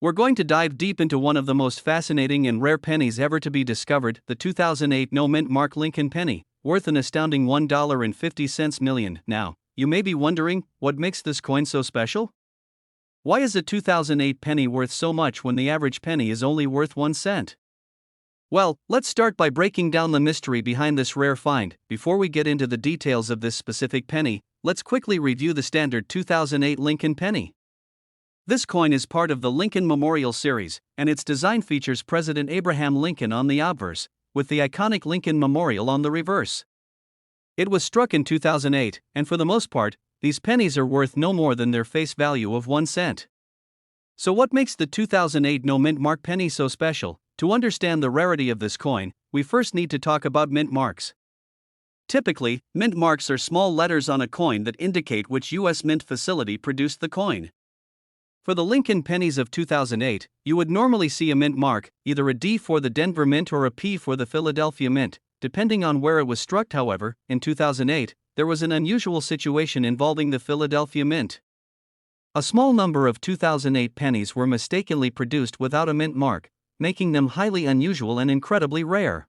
We're going to dive deep into one of the most fascinating and rare pennies ever to be discovered, the 2008 no-mint mark Lincoln penny, worth an astounding $1.50 million. Now, you may be wondering, what makes this coin so special? Why is a 2008 penny worth so much when the average penny is only worth 1 cent? Well, let's start by breaking down the mystery behind this rare find. Before we get into the details of this specific penny, let's quickly review the standard 2008 Lincoln penny. This coin is part of the Lincoln Memorial series, and its design features President Abraham Lincoln on the obverse, with the iconic Lincoln Memorial on the reverse. It was struck in 2008, and for the most part, these pennies are worth no more than their face value of 1 cent. So what makes the 2008 no-mint mark penny so special? To understand the rarity of this coin, we first need to talk about mint marks. Typically, mint marks are small letters on a coin that indicate which U.S. mint facility produced the coin. For the Lincoln pennies of 2008, you would normally see a mint mark, either a D for the Denver Mint or a P for the Philadelphia Mint, depending on where it was struck. However, in 2008, there was an unusual situation involving the Philadelphia Mint. A small number of 2008 pennies were mistakenly produced without a mint mark, making them highly unusual and incredibly rare.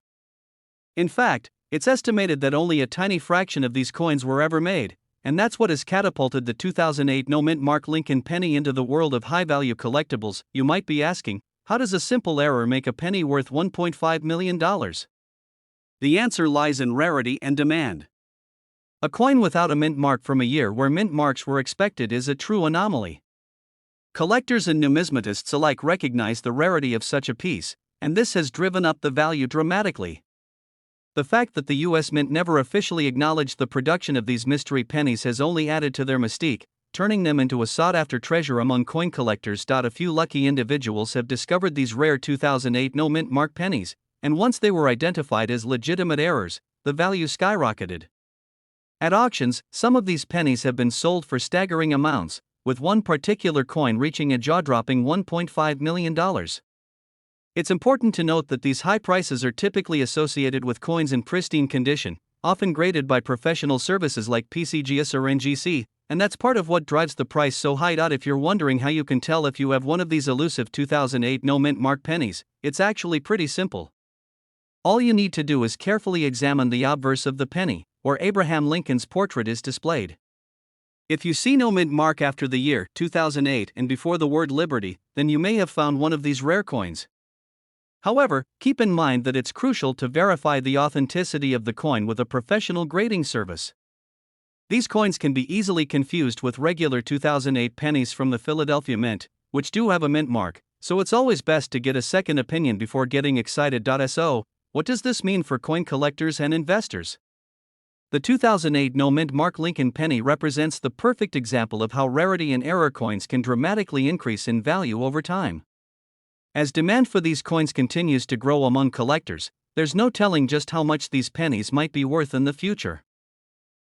In fact, it's estimated that only a tiny fraction of these coins were ever made, and that's what has catapulted the 2008 no-mint mark Lincoln penny into the world of high-value collectibles. You might be asking, how does a simple error make a penny worth $1.5 million? The answer lies in rarity and demand. A coin without a mint mark from a year where mint marks were expected is a true anomaly. Collectors and numismatists alike recognize the rarity of such a piece, and this has driven up the value dramatically. The fact that the U.S. Mint never officially acknowledged the production of these mystery pennies has only added to their mystique, turning them into a sought-after treasure among coin collectors. A few lucky individuals have discovered these rare 2008 no-mint mark pennies, and once they were identified as legitimate errors, the value skyrocketed. At auctions, some of these pennies have been sold for staggering amounts, with one particular coin reaching a jaw-dropping $1.5 million. It's important to note that these high prices are typically associated with coins in pristine condition, often graded by professional services like PCGS or NGC, and that's part of what drives the price so high. If you're wondering how you can tell if you have one of these elusive 2008 no-mint mark pennies, it's actually pretty simple. All you need to do is carefully examine the obverse of the penny, where Abraham Lincoln's portrait is displayed. If you see no mint mark after the year 2008 and before the word Liberty, then you may have found one of these rare coins. However, keep in mind that it's crucial to verify the authenticity of the coin with a professional grading service. These coins can be easily confused with regular 2008 pennies from the Philadelphia Mint, which do have a mint mark, so it's always best to get a second opinion before getting excited. So, what does this mean for coin collectors and investors? The 2008 no-mint mark Lincoln penny represents the perfect example of how rarity and error coins can dramatically increase in value over time. As demand for these coins continues to grow among collectors, there's no telling just how much these pennies might be worth in the future.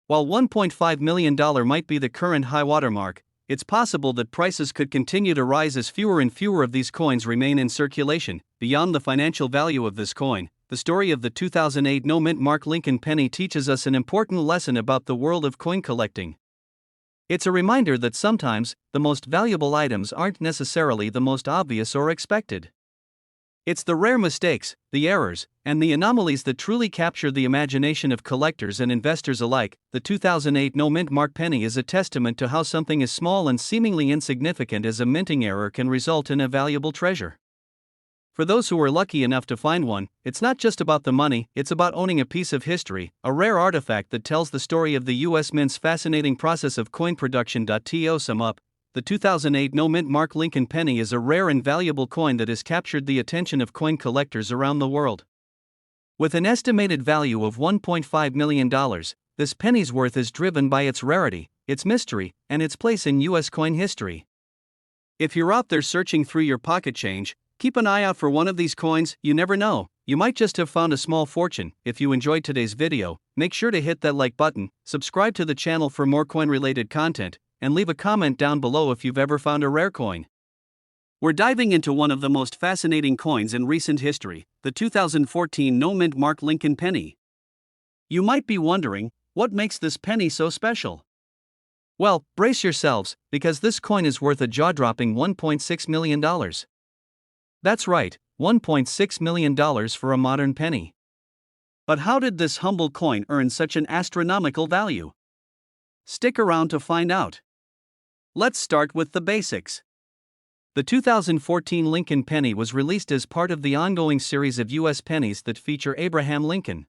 While $1.5 million might be the current high watermark, it's possible that prices could continue to rise as fewer and fewer of these coins remain in circulation. Beyond the financial value of this coin, the story of the 2008 no-mint mark Lincoln penny teaches us an important lesson about the world of coin collecting. It's a reminder that sometimes, the most valuable items aren't necessarily the most obvious or expected. It's the rare mistakes, the errors, and the anomalies that truly capture the imagination of collectors and investors alike. The 2008 no-mint mark penny is a testament to how something as small and seemingly insignificant as a minting error can result in a valuable treasure. For those who are lucky enough to find one, it's not just about the money, it's about owning a piece of history, a rare artifact that tells the story of the U.S. Mint's fascinating process of coin production. To sum up, the 2008 no-mint mark Lincoln penny is a rare and valuable coin that has captured the attention of coin collectors around the world. With an estimated value of $1.5 million, this penny's worth is driven by its rarity, its mystery, and its place in U.S. coin history. If you're out there searching through your pocket change, keep an eye out for one of these coins. You never know, you might just have found a small fortune. If you enjoyed today's video, make sure to hit that like button, subscribe to the channel for more coin-related content, and leave a comment down below if you've ever found a rare coin. We're diving into one of the most fascinating coins in recent history, the 2014 no-mint mark Lincoln penny. You might be wondering, what makes this penny so special? Well, brace yourselves, because this coin is worth a jaw-dropping $1.6 million. That's right, $1.6 million for a modern penny. But how did this humble coin earn such an astronomical value? Stick around to find out. Let's start with the basics. The 2014 Lincoln penny was released as part of the ongoing series of U.S. pennies that feature Abraham Lincoln.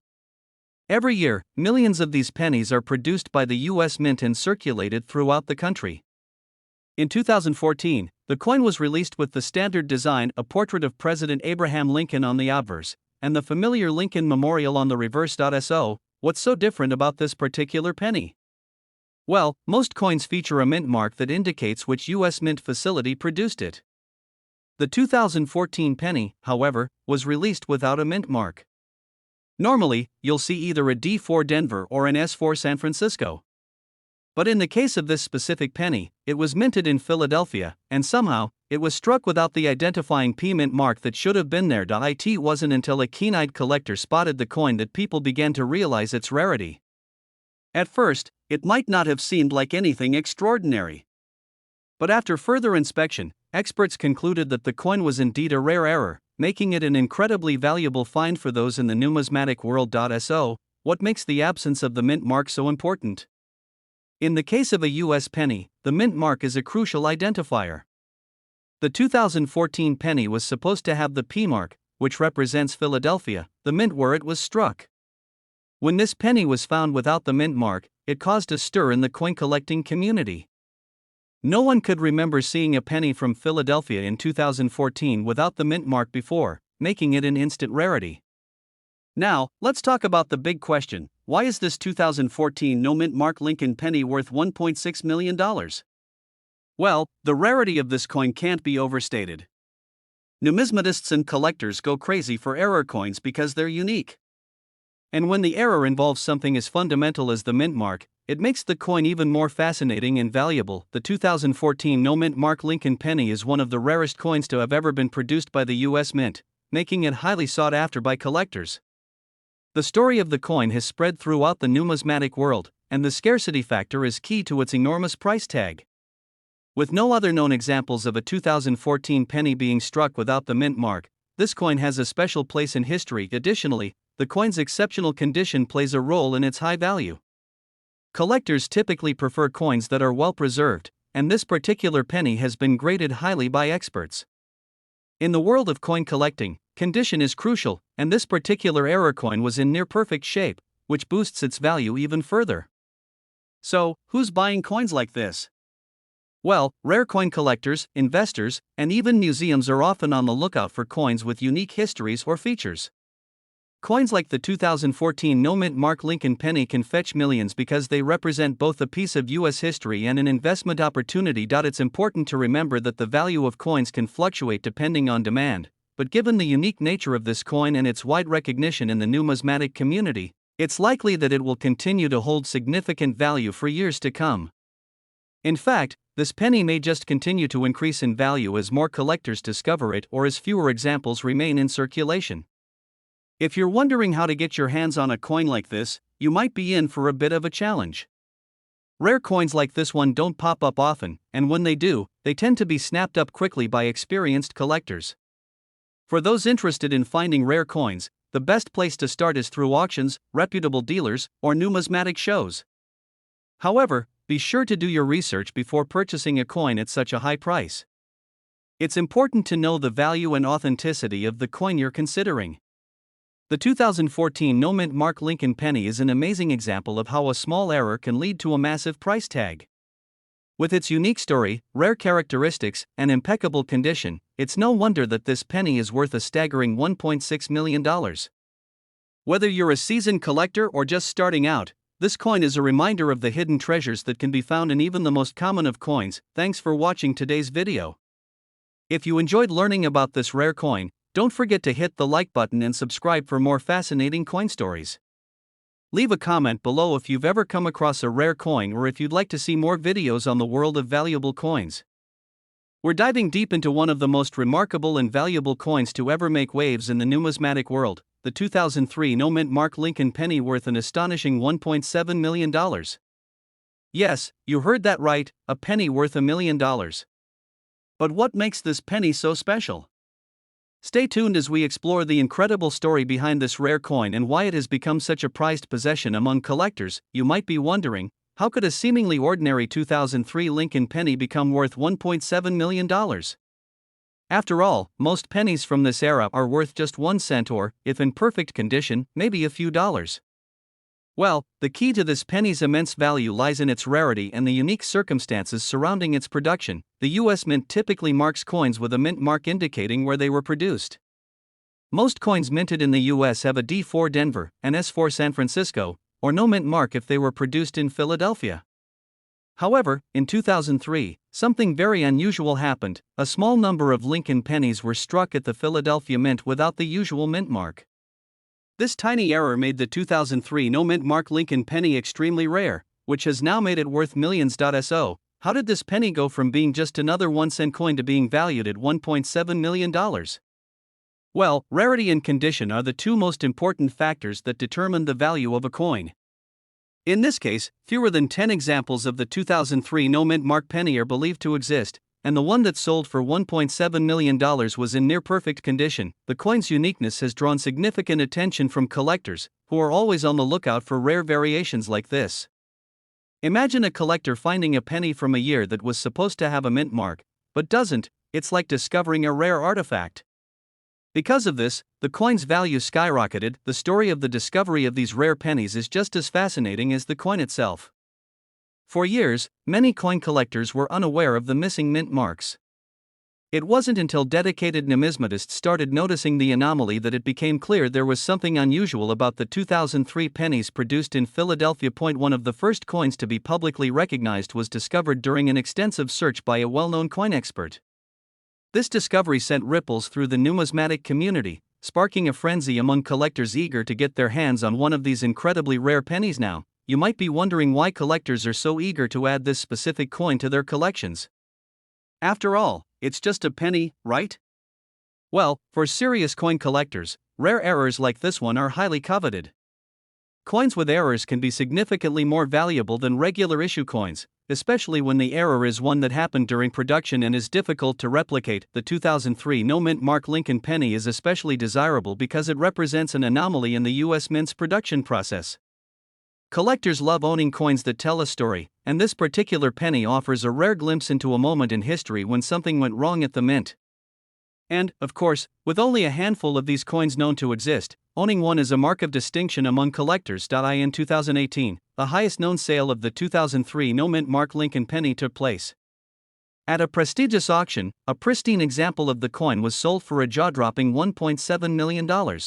Every year, millions of these pennies are produced by the U.S. Mint and circulated throughout the country. In 2014, the coin was released with the standard design, a portrait of President Abraham Lincoln on the obverse, and the familiar Lincoln Memorial on the reverse. So, what's so different about this particular penny? Well, most coins feature a mint mark that indicates which U.S. Mint facility produced it. The 2014 penny, however, was released without a mint mark. Normally, you'll see either a D for Denver or an S for San Francisco. But in the case of this specific penny, it was minted in Philadelphia, and somehow, it was struck without the identifying P mint mark that should have been there. It wasn't until a keen-eyed collector spotted the coin that people began to realize its rarity. At first, it might not have seemed like anything extraordinary. But after further inspection, experts concluded that the coin was indeed a rare error, making it an incredibly valuable find for those in the numismatic world. So, what makes the absence of the mint mark so important? In the case of a U.S. penny, the mint mark is a crucial identifier. The 2014 penny was supposed to have the P mark, which represents Philadelphia, the mint where it was struck. When this penny was found without the mint mark, it caused a stir in the coin collecting community. No one could remember seeing a penny from Philadelphia in 2014 without the mint mark before, making it an instant rarity. Now, let's talk about the big question: why is this 2014 no mint mark Lincoln penny worth $1.6 million? Well, the rarity of this coin can't be overstated. Numismatists and collectors go crazy for error coins because they're unique. And when the error involves something as fundamental as the mint mark, it makes the coin even more fascinating and valuable. The 2014 no mint mark Lincoln penny is one of the rarest coins to have ever been produced by the U.S. Mint, making it highly sought after by collectors. The story of the coin has spread throughout the numismatic world, and the scarcity factor is key to its enormous price tag. With no other known examples of a 2014 penny being struck without the mint mark, this coin has a special place in history. Additionally, the coin's exceptional condition plays a role in its high value. Collectors typically prefer coins that are well preserved, and this particular penny has been graded highly by experts. In the world of coin collecting, condition is crucial, and this particular error coin was in near perfect shape, which boosts its value even further. So, who's buying coins like this? Well, rare coin collectors, investors, and even museums are often on the lookout for coins with unique histories or features. Coins like the 2014 no mint mark Lincoln penny can fetch millions because they represent both a piece of U.S. history and an investment opportunity. It's important to remember that the value of coins can fluctuate depending on demand, but given the unique nature of this coin and its wide recognition in the numismatic community, it's likely that it will continue to hold significant value for years to come. In fact, this penny may just continue to increase in value as more collectors discover it or as fewer examples remain in circulation. If you're wondering how to get your hands on a coin like this, you might be in for a bit of a challenge. Rare coins like this one don't pop up often, and when they do, they tend to be snapped up quickly by experienced collectors. For those interested in finding rare coins, the best place to start is through auctions, reputable dealers, or numismatic shows. However, be sure to do your research before purchasing a coin at such a high price. It's important to know the value and authenticity of the coin you're considering. The 2014 no mint mark Lincoln penny is an amazing example of how a small error can lead to a massive price tag. With its unique story, rare characteristics, and impeccable condition, it's no wonder that this penny is worth a staggering $1.6 million. Whether you're a seasoned collector or just starting out, this coin is a reminder of the hidden treasures that can be found in even the most common of coins. Thanks for watching today's video. If you enjoyed learning about this rare coin, don't forget to hit the like button and subscribe for more fascinating coin stories. Leave a comment below if you've ever come across a rare coin or if you'd like to see more videos on the world of valuable coins. We're diving deep into one of the most remarkable and valuable coins to ever make waves in the numismatic world, the 2003 no mint mark Lincoln penny worth an astonishing $1.7 million. Yes, you heard that right, a penny worth $1 million. But what makes this penny so special? Stay tuned as we explore the incredible story behind this rare coin and why it has become such a prized possession among collectors. You might be wondering, how could a seemingly ordinary 2003 Lincoln penny become worth $1.7 million? After all, most pennies from this era are worth just 1 cent or, if in perfect condition, maybe a few dollars. Well, the key to this penny's immense value lies in its rarity and the unique circumstances surrounding its production. The U.S. Mint typically marks coins with a mint mark indicating where they were produced. Most coins minted in the U.S. have a D4 Denver, an S4 San Francisco, or no mint mark if they were produced in Philadelphia. However, in 2003, something very unusual happened. A small number of Lincoln pennies were struck at the Philadelphia Mint without the usual mint mark. This tiny error made the 2003 no mint mark Lincoln penny extremely rare, which has now made it worth millions. So, how did this penny go from being just another 1-cent coin to being valued at $1.7 million? Well, rarity and condition are the two most important factors that determine the value of a coin. In this case, fewer than 10 examples of the 2003 no mint mark penny are believed to exist, and the one that sold for $1.7 million was in near perfect condition. The coin's uniqueness has drawn significant attention from collectors, who are always on the lookout for rare variations like this. Imagine a collector finding a penny from a year that was supposed to have a mint mark, but doesn't. It's like discovering a rare artifact. Because of this, the coin's value skyrocketed. The story of the discovery of these rare pennies is just as fascinating as the coin itself. For years, many coin collectors were unaware of the missing mint marks. It wasn't until dedicated numismatists started noticing the anomaly that it became clear there was something unusual about the 2003 pennies produced in Philadelphia. One of the first coins to be publicly recognized was discovered during an extensive search by a well-known coin expert. This discovery sent ripples through the numismatic community, sparking a frenzy among collectors eager to get their hands on one of these incredibly rare pennies. Now, you might be wondering why collectors are so eager to add this specific coin to their collections. After all, it's just a penny, right? Well, for serious coin collectors, rare errors like this one are highly coveted. Coins with errors can be significantly more valuable than regular issue coins, especially when the error is one that happened during production and is difficult to replicate. The 2003 no mint mark Lincoln penny is especially desirable because it represents an anomaly in the U.S. Mint's production process. Collectors love owning coins that tell a story, and this particular penny offers a rare glimpse into a moment in history when something went wrong at the mint. And, of course, with only a handful of these coins known to exist, owning one is a mark of distinction among collectors. In 2018, the highest known sale of the 2003 no mint mark Lincoln penny took place. At a prestigious auction, a pristine example of the coin was sold for a jaw-dropping $1.7 million.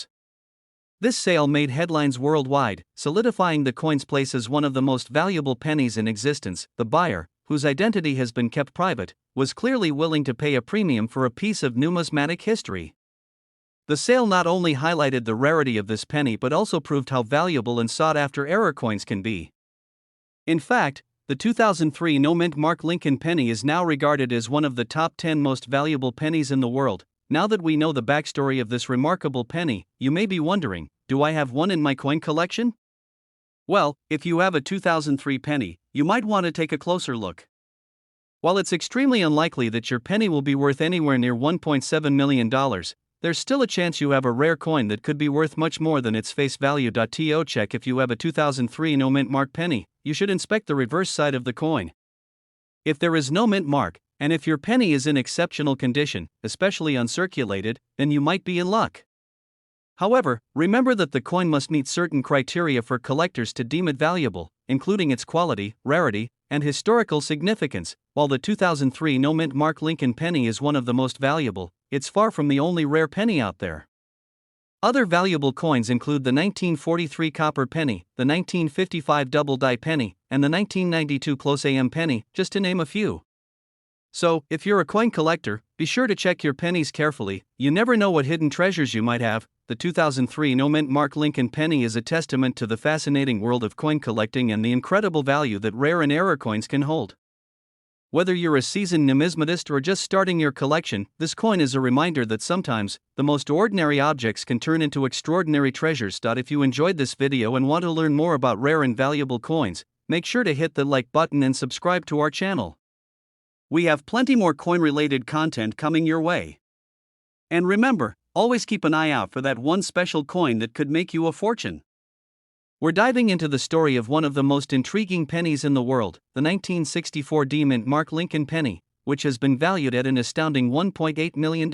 This sale made headlines worldwide, solidifying the coin's place as one of the most valuable pennies in existence. The buyer, whose identity has been kept private, was clearly willing to pay a premium for a piece of numismatic history. The sale not only highlighted the rarity of this penny but also proved how valuable and sought-after error coins can be. In fact, the 2003 no mint mark Lincoln penny is now regarded as one of the top 10 most valuable pennies in the world. Now that we know the backstory of this remarkable penny, you may be wondering, do I have one in my coin collection? Well, if you have a 2003 penny, you might want to take a closer look. While it's extremely unlikely that your penny will be worth anywhere near $1.7 million, there's still a chance you have a rare coin that could be worth much more than its face value. To check if you have a 2003 no mint mark penny, you should inspect the reverse side of the coin. If there is no mint mark, and if your penny is in exceptional condition, especially uncirculated, then you might be in luck. However, remember that the coin must meet certain criteria for collectors to deem it valuable, including its quality, rarity, and historical significance. While the 2003 no mint mark Lincoln penny is one of the most valuable, it's far from the only rare penny out there. Other valuable coins include the 1943 copper penny, the 1955 double die penny, and the 1992 close AM penny, just to name a few. So, if you're a coin collector, be sure to check your pennies carefully. You never know what hidden treasures you might have. The 2003 no mint mark Lincoln penny is a testament to the fascinating world of coin collecting and the incredible value that rare and error coins can hold. Whether you're a seasoned numismatist or just starting your collection, this coin is a reminder that sometimes, the most ordinary objects can turn into extraordinary treasures. If you enjoyed this video and want to learn more about rare and valuable coins, make sure to hit the like button and subscribe to our channel. We have plenty more coin-related content coming your way. And remember, always keep an eye out for that one special coin that could make you a fortune. We're diving into the story of one of the most intriguing pennies in the world, the 1964 D Mint Mark Lincoln penny, which has been valued at an astounding $1.8 million.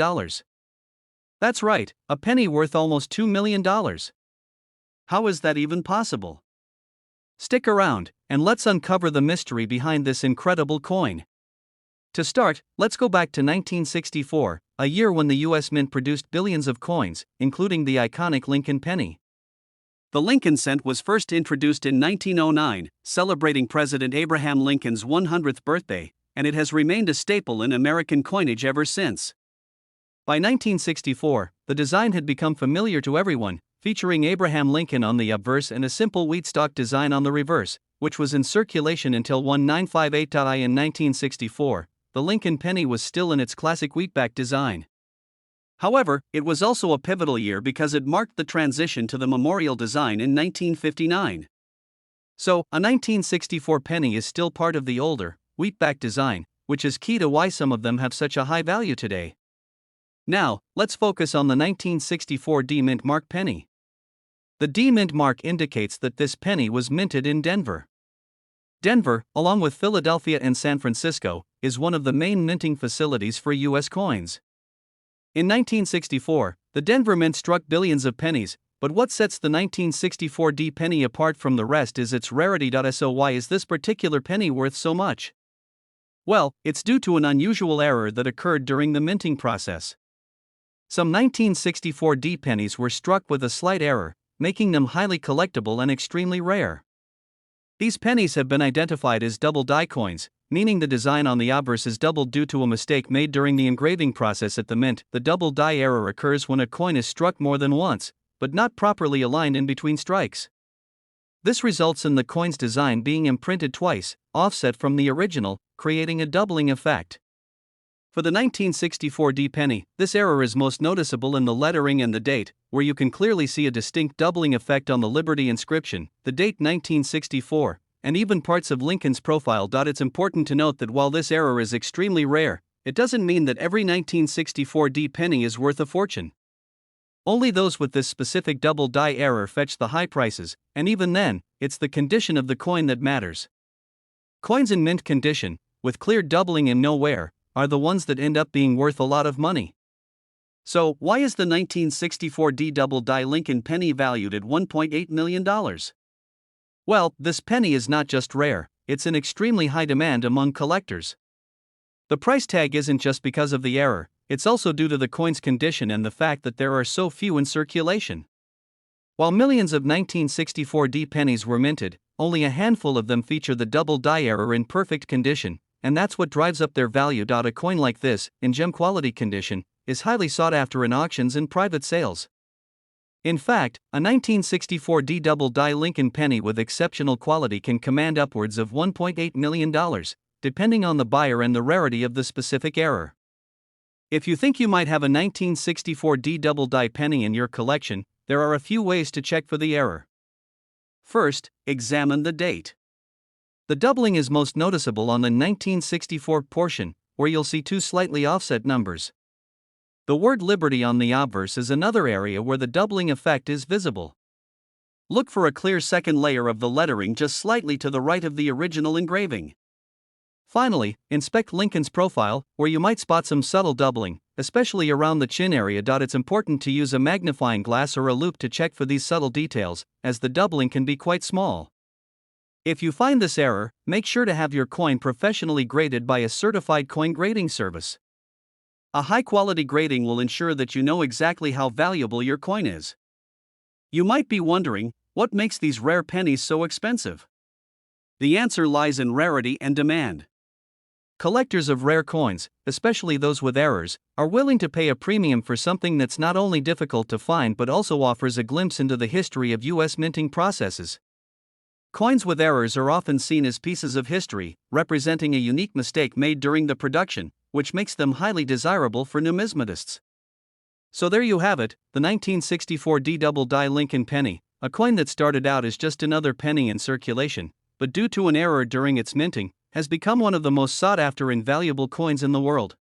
That's right, a penny worth almost $2 million. How is that even possible? Stick around, and let's uncover the mystery behind this incredible coin. To start, let's go back to 1964, a year when the U.S. Mint produced billions of coins, including the iconic Lincoln penny. The Lincoln cent was first introduced in 1909, celebrating President Abraham Lincoln's 100th birthday, and it has remained a staple in American coinage ever since. By 1964, the design had become familiar to everyone, featuring Abraham Lincoln on the obverse and a simple wheat stalk design on the reverse, which was in circulation until 1958. In 1964, the Lincoln penny was still in its classic wheatback design. However, it was also a pivotal year because it marked the transition to the memorial design in 1959. So, a 1964 penny is still part of the older, wheatback design, which is key to why some of them have such a high value today. Now, let's focus on the 1964 D Mint Mark penny. The D Mint mark indicates that this penny was minted in Denver. Denver, along with Philadelphia and San Francisco, is one of the main minting facilities for U.S. coins. In 1964, the Denver Mint struck billions of pennies, but what sets the 1964 D penny apart from the rest is its rarity. So why is this particular penny worth so much? Well, it's due to an unusual error that occurred during the minting process. Some 1964 D pennies were struck with a slight error, making them highly collectible and extremely rare. These pennies have been identified as double die coins, meaning the design on the obverse is doubled due to a mistake made during the engraving process at the mint. The double die error occurs when a coin is struck more than once, but not properly aligned in between strikes. This results in the coin's design being imprinted twice, offset from the original, creating a doubling effect. For the 1964 D penny, this error is most noticeable in the lettering and the date, where you can clearly see a distinct doubling effect on the Liberty inscription, the date 1964, and even parts of Lincoln's profile. It's important to note that while this error is extremely rare, it doesn't mean that every 1964 D penny is worth a fortune. Only those with this specific double die error fetch the high prices, and even then, it's the condition of the coin that matters. Coins in mint condition, with clear doubling and no wear, are the ones that end up being worth a lot of money. So, why is the 1964 D double die Lincoln penny valued at $1.8 million? Well, this penny is not just rare, it's in extremely high demand among collectors. The price tag isn't just because of the error, it's also due to the coin's condition and the fact that there are so few in circulation. While millions of 1964 D pennies were minted, only a handful of them feature the double die error in perfect condition, and that's what drives up their value. A coin like this, in gem quality condition, is highly sought after in auctions and private sales. In fact, a 1964 D double die Lincoln penny with exceptional quality can command upwards of $1.8 million, depending on the buyer and the rarity of the specific error. If you think you might have a 1964 D double die penny in your collection, there are a few ways to check for the error. First, examine the date. The doubling is most noticeable on the 1964 portion, where you'll see two slightly offset numbers. The word Liberty on the obverse is another area where the doubling effect is visible. Look for a clear second layer of the lettering just slightly to the right of the original engraving. Finally, inspect Lincoln's profile, where you might spot some subtle doubling, especially around the chin area. It's important to use a magnifying glass or a loupe to check for these subtle details, as the doubling can be quite small. If you find this error, make sure to have your coin professionally graded by a certified coin grading service. A high-quality grading will ensure that you know exactly how valuable your coin is. You might be wondering, what makes these rare pennies so expensive? The answer lies in rarity and demand. Collectors of rare coins, especially those with errors, are willing to pay a premium for something that's not only difficult to find but also offers a glimpse into the history of U.S. minting processes. Coins with errors are often seen as pieces of history, representing a unique mistake made during the production, which makes them highly desirable for numismatists. So there you have it, the 1964 D double die Lincoln penny, a coin that started out as just another penny in circulation, but due to an error during its minting, has become one of the most sought after and valuable coins in the world.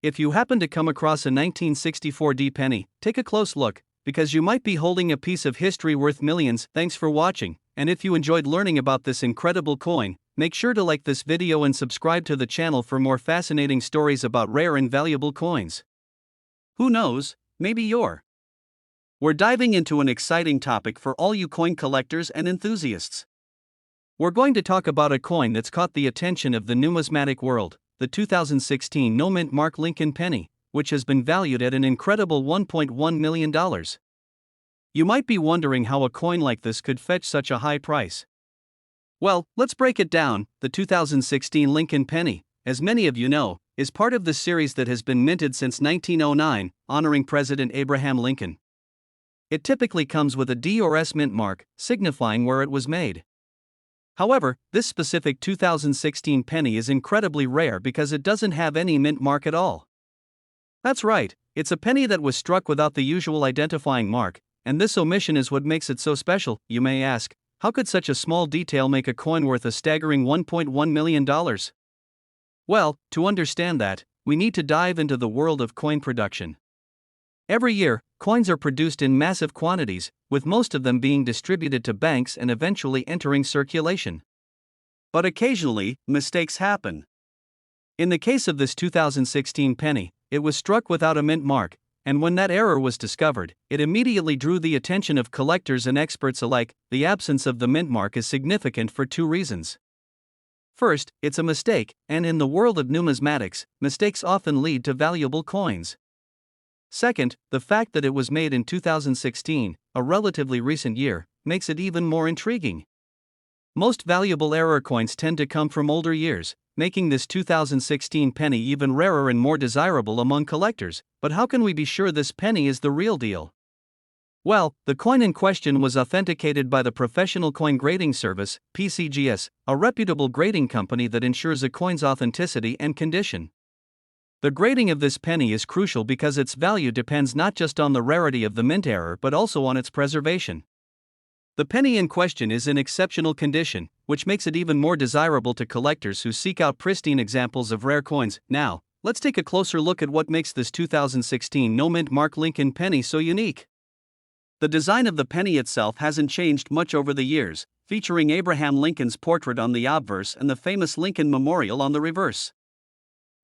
If you happen to come across a 1964 D penny, take a close look, because you might be holding a piece of history worth millions. Thanks for watching, and if you enjoyed learning about this incredible coin, make sure to like this video and subscribe to the channel for more fascinating stories about rare and valuable coins. Who knows, maybe you're. We're diving into an exciting topic for all you coin collectors and enthusiasts. We're going to talk about a coin that's caught the attention of the numismatic world, the 2016 no-mint Mark Lincoln penny, which has been valued at an incredible $1.1 million. You might be wondering how a coin like this could fetch such a high price. Well, let's break it down. The 2016 Lincoln penny, as many of you know, is part of the series that has been minted since 1909, honoring President Abraham Lincoln. It typically comes with a D or S mint mark, signifying where it was made. However, this specific 2016 penny is incredibly rare because it doesn't have any mint mark at all. That's right, it's a penny that was struck without the usual identifying mark, and this omission is what makes it so special. You may ask, how could such a small detail make a coin worth a staggering $1.1 million? Well, to understand that, we need to dive into the world of coin production. Every year, coins are produced in massive quantities, with most of them being distributed to banks and eventually entering circulation. But occasionally, mistakes happen. In the case of this 2016 penny, it was struck without a mint mark, and when that error was discovered, it immediately drew the attention of collectors and experts alike. The absence of the mint mark is significant for two reasons. First, it's a mistake, and in the world of numismatics, mistakes often lead to valuable coins. Second, the fact that it was made in 2016, a relatively recent year, makes it even more intriguing. Most valuable error coins tend to come from older years, making this 2016 penny even rarer and more desirable among collectors. But how can we be sure this penny is the real deal? Well, the coin in question was authenticated by the Professional Coin Grading Service, PCGS, a reputable grading company that ensures a coin's authenticity and condition. The grading of this penny is crucial because its value depends not just on the rarity of the mint error but also on its preservation. The penny in question is in exceptional condition, which makes it even more desirable to collectors who seek out pristine examples of rare coins. Now, let's take a closer look at what makes this 2016 no-mint Mark Lincoln penny so unique. The design of the penny itself hasn't changed much over the years, featuring Abraham Lincoln's portrait on the obverse and the famous Lincoln Memorial on the reverse.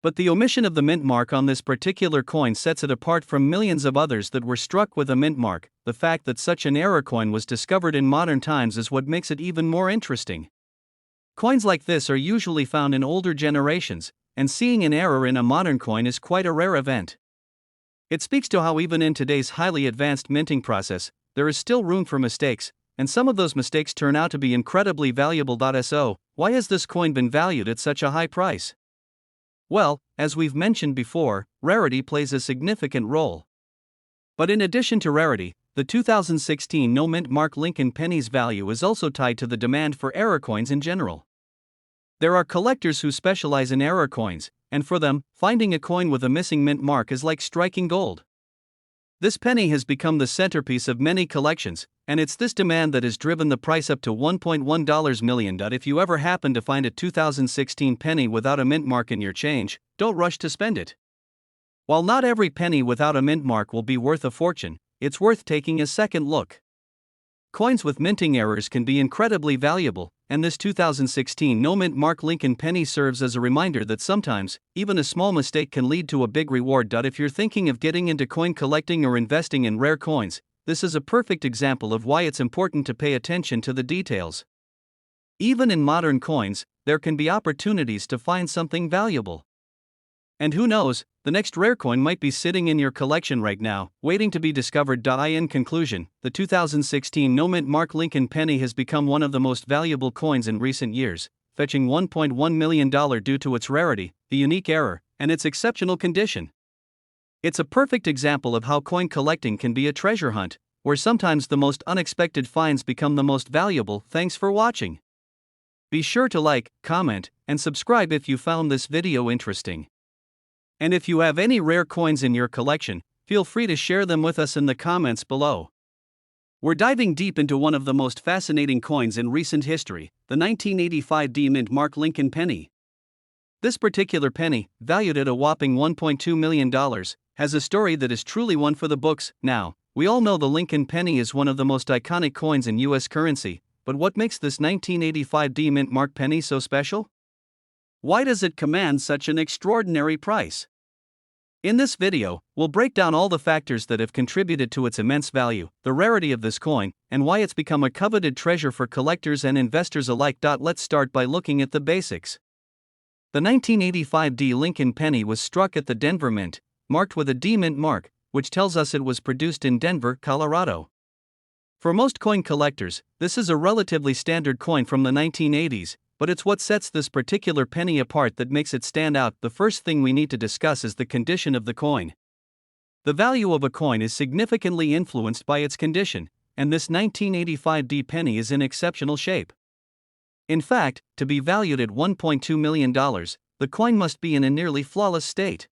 But the omission of the mint mark on this particular coin sets it apart from millions of others that were struck with a mint mark. The fact that such an error coin was discovered in modern times is what makes it even more interesting. Coins like this are usually found in older generations, and seeing an error in a modern coin is quite a rare event. It speaks to how even in today's highly advanced minting process, there is still room for mistakes, and some of those mistakes turn out to be incredibly valuable. So, why has this coin been valued at such a high price? Well, as we've mentioned before, rarity plays a significant role. But in addition to rarity, the 2016 no-mint Mark Lincoln penny's value is also tied to the demand for error coins in general. There are collectors who specialize in error coins, and for them, finding a coin with a missing mint mark is like striking gold. This penny has become the centerpiece of many collections, and it's this demand that has driven the price up to $1.1 million. If you ever happen to find a 2016 penny without a mint mark in your change, don't rush to spend it. While not every penny without a mint mark will be worth a fortune, it's worth taking a second look. Coins with minting errors can be incredibly valuable, and this 2016 no-mint Mark Lincoln penny serves as a reminder that sometimes, even a small mistake can lead to a big reward. If you're thinking of getting into coin collecting or investing in rare coins, this is a perfect example of why it's important to pay attention to the details. Even in modern coins, there can be opportunities to find something valuable. And who knows, the next rare coin might be sitting in your collection right now, waiting to be discovered. In conclusion, the 2016 no-mint Mark Lincoln penny has become one of the most valuable coins in recent years, fetching $1.1 million due to its rarity, the unique error, and its exceptional condition. It's a perfect example of how coin collecting can be a treasure hunt, where sometimes the most unexpected finds become the most valuable. Thanks for watching. Be sure to like, comment, and subscribe if you found this video interesting. And if you have any rare coins in your collection, feel free to share them with us in the comments below. We're diving deep into one of the most fascinating coins in recent history, the 1985 D mint Mark Lincoln penny. This particular penny, valued at a whopping $1.2 million, has a story that is truly one for the books. Now, we all know the Lincoln penny is one of the most iconic coins in U.S. currency, but what makes this 1985 D mint mark penny so special? Why does it command such an extraordinary price? In this video, we'll break down all the factors that have contributed to its immense value, the rarity of this coin, and why it's become a coveted treasure for collectors and investors alike. Let's start by looking at the basics. The 1985 D Lincoln penny was struck at the Denver Mint, marked with a D mint mark, which tells us it was produced in Denver, Colorado. For most coin collectors, this is a relatively standard coin from the 1980s, but it's what sets this particular penny apart that makes it stand out. The first thing we need to discuss is the condition of the coin. The value of a coin is significantly influenced by its condition, and this 1985 D penny is in exceptional shape. In fact, to be valued at $1.2 million, the coin must be in a nearly flawless state.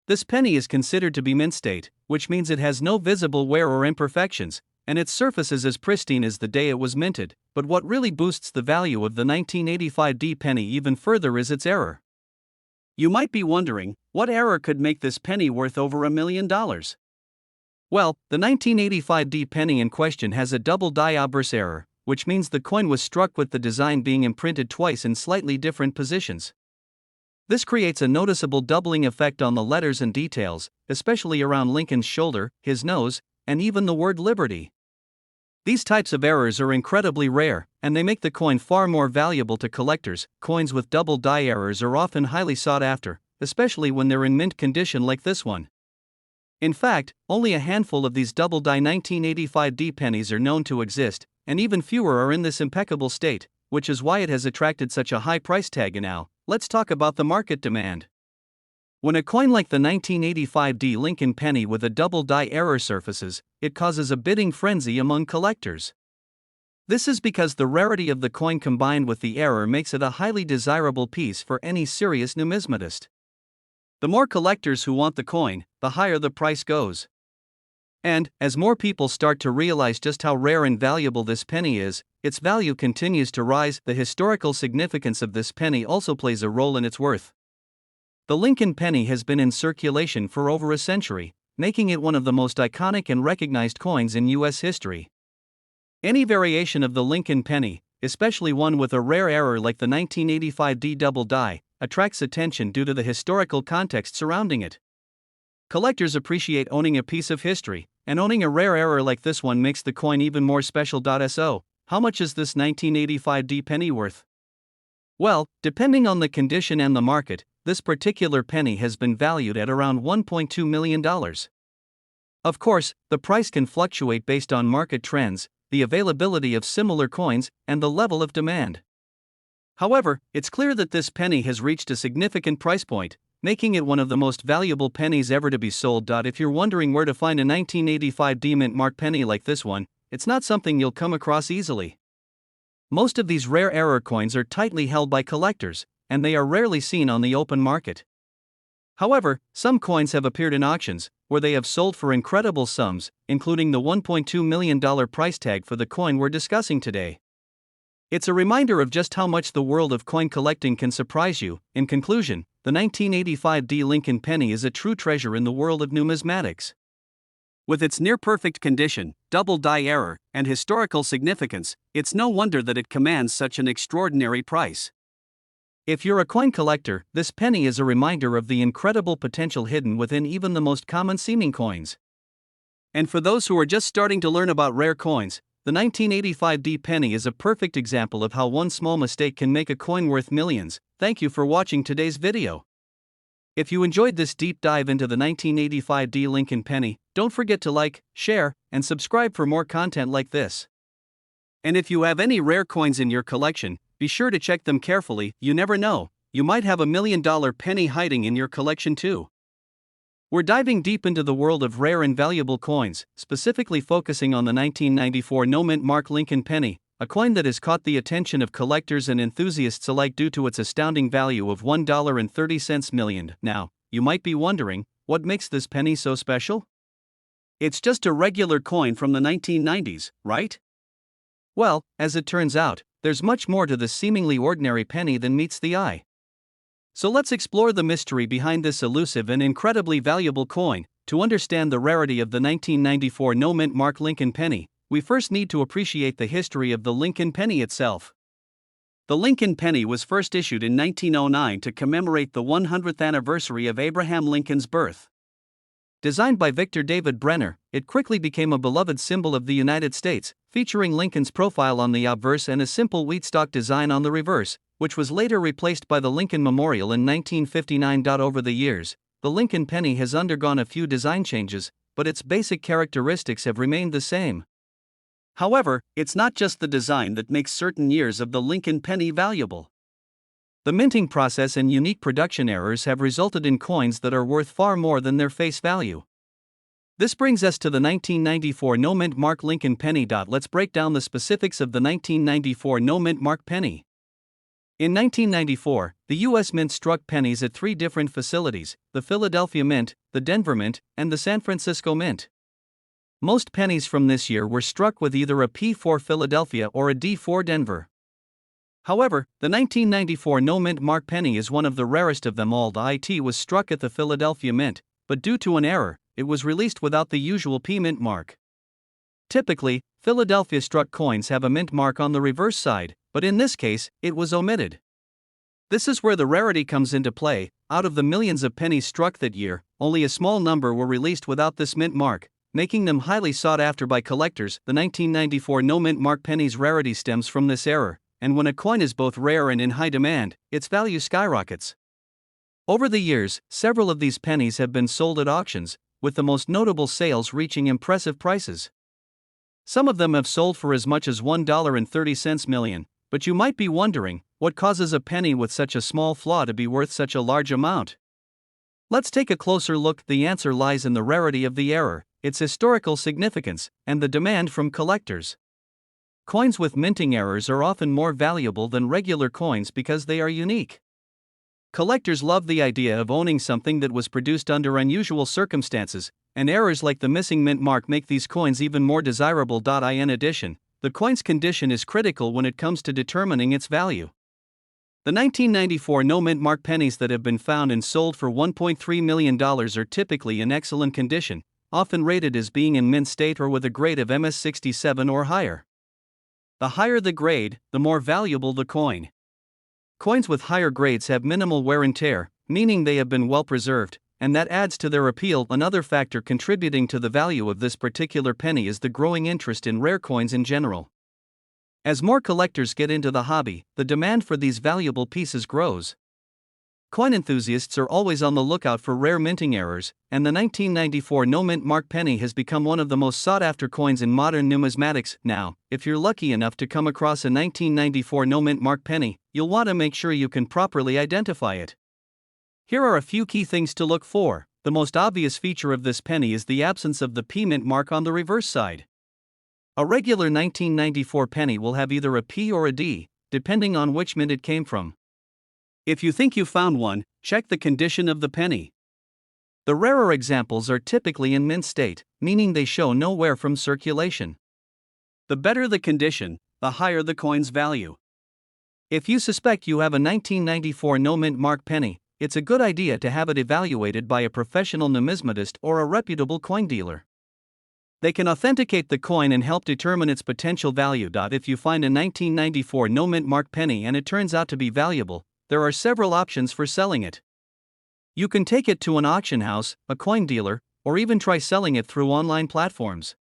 This penny is considered to be mint state, which means it has no visible wear or imperfections, and its surface is as pristine as the day it was minted. But what really boosts the value of the 1985 D penny even further is its error. You might be wondering, what error could make this penny worth over $1 million? Well, the 1985 D penny in question has a double die obverse error, which means the coin was struck with the design being imprinted twice in slightly different positions. This creates a noticeable doubling effect on the letters and details, especially around Lincoln's shoulder, his nose, and even the word Liberty. These types of errors are incredibly rare, and they make the coin far more valuable to collectors. Coins with double die errors are often highly sought after, especially when they're in mint condition like this one. In fact, only a handful of these double die 1985 D pennies are known to exist, and even fewer are in this impeccable state, which is why it has attracted such a high price tag. And now, let's talk about the market demand. When a coin like the 1985 D Lincoln penny with a double die error surfaces, it causes a bidding frenzy among collectors. This is because the rarity of the coin combined with the error makes it a highly desirable piece for any serious numismatist. The more collectors who want the coin, the higher the price goes. And, as more people start to realize just how rare and valuable this penny is, its value continues to rise. The historical significance of this penny also plays a role in its worth. The Lincoln penny has been in circulation for over a century, making it one of the most iconic and recognized coins in U.S. history. Any variation of the Lincoln penny, especially one with a rare error like the 1985 D double die, attracts attention due to the historical context surrounding it. Collectors appreciate owning a piece of history, and owning a rare error like this one makes the coin even more special. So, how much is this 1985 D penny worth? Well, depending on the condition and the market, this particular penny has been valued at around $1.2 million. Of course, the price can fluctuate based on market trends, the availability of similar coins, and the level of demand. However, it's clear that this penny has reached a significant price point, making it one of the most valuable pennies ever to be sold. If you're wondering where to find a 1985 D mint mark penny like this one, it's not something you'll come across easily. Most of these rare error coins are tightly held by collectors, and they are rarely seen on the open market. However, some coins have appeared in auctions, where they have sold for incredible sums, including the $1.2 million price tag for the coin we're discussing today. It's a reminder of just how much the world of coin collecting can surprise you. In conclusion, the 1985 D Lincoln penny is a true treasure in the world of numismatics. With its near-perfect condition, double die error, and historical significance, it's no wonder that it commands such an extraordinary price. If you're a coin collector, this penny is a reminder of the incredible potential hidden within even the most common-seeming coins. And for those who are just starting to learn about rare coins, the 1985 D penny is a perfect example of how one small mistake can make a coin worth millions. Thank you for watching today's video. If you enjoyed this deep dive into the 1985 D Lincoln penny, don't forget to like, share, and subscribe for more content like this. And if you have any rare coins in your collection, be sure to check them carefully. You never know, you might have $1 million penny hiding in your collection too. We're diving deep into the world of rare and valuable coins, specifically focusing on the 1994 no mint mark Lincoln penny, a coin that has caught the attention of collectors and enthusiasts alike due to its astounding value of $1.30 million. Now, you might be wondering, what makes this penny so special? It's just a regular coin from the 1990s, right? Well, as it turns out, there's much more to this seemingly ordinary penny than meets the eye. So let's explore the mystery behind this elusive and incredibly valuable coin. To understand the rarity of the 1994 no-mint mark Lincoln penny, we first need to appreciate the history of the Lincoln penny itself. The Lincoln penny was first issued in 1909 to commemorate the 100th anniversary of Abraham Lincoln's birth. Designed by Victor David Brenner, it quickly became a beloved symbol of the United States, featuring Lincoln's profile on the obverse and a simple wheat stalk design on the reverse, which was later replaced by the Lincoln Memorial in 1959. Over the years, the Lincoln penny has undergone a few design changes, but its basic characteristics have remained the same. However, it's not just the design that makes certain years of the Lincoln penny valuable. The minting process and unique production errors have resulted in coins that are worth far more than their face value. This brings us to the 1994 no-mint mark Lincoln penny. Let's break down the specifics of the 1994 no-mint mark penny. In 1994, the U.S. Mint struck pennies at 3 different facilities: the Philadelphia Mint, the Denver Mint, and the San Francisco Mint. Most pennies from this year were struck with either a P for Philadelphia or a D for Denver. However, the 1994 no-mint mark penny is one of the rarest of them all. The IT was struck at the Philadelphia Mint, but due to an error, it was released without the usual P mint mark. Typically, Philadelphia struck coins have a mint mark on the reverse side, but in this case, it was omitted. This is where the rarity comes into play. Out of the millions of pennies struck that year, only a small number were released without this mint mark, making them highly sought after by collectors. The 1994 no-mint mark penny's rarity stems from this error, and when a coin is both rare and in high demand, its value skyrockets. Over the years, several of these pennies have been sold at auctions, with the most notable sales reaching impressive prices. Some of them have sold for as much as $1.30 million, but you might be wondering, what causes a penny with such a small flaw to be worth such a large amount? Let's take a closer look. The answer lies in the rarity of the error, its historical significance, and the demand from collectors. Coins with minting errors are often more valuable than regular coins because they are unique. Collectors love the idea of owning something that was produced under unusual circumstances, and errors like the missing mint mark make these coins even more desirable. In addition, the coin's condition is critical when it comes to determining its value. The 1994 no-mint mark pennies that have been found and sold for $1.3 million are typically in excellent condition, often rated as being in mint state or with a grade of MS67 or higher. The higher the grade, the more valuable the coin. Coins with higher grades have minimal wear and tear, meaning they have been well preserved, and that adds to their appeal. Another factor contributing to the value of this particular penny is the growing interest in rare coins in general. As more collectors get into the hobby, the demand for these valuable pieces grows. Coin enthusiasts are always on the lookout for rare minting errors, and the 1994 no-mint mark penny has become one of the most sought-after coins in modern numismatics. Now, if you're lucky enough to come across a 1994 no-mint mark penny, you'll want to make sure you can properly identify it. Here are a few key things to look for. The most obvious feature of this penny is the absence of the P mint mark on the reverse side. A regular 1994 penny will have either a P or a D, depending on which mint it came from. If you think you found one, check the condition of the penny. The rarer examples are typically in mint state, meaning they show no wear from circulation. The better the condition, the higher the coin's value. If you suspect you have a 1994 no-mint mark penny, it's a good idea to have it evaluated by a professional numismatist or a reputable coin dealer. They can authenticate the coin and help determine its potential value. If you find a 1994 no-mint mark penny and it turns out to be valuable, there are several options for selling it. You can take it to an auction house, a coin dealer, or even try selling it through online platforms.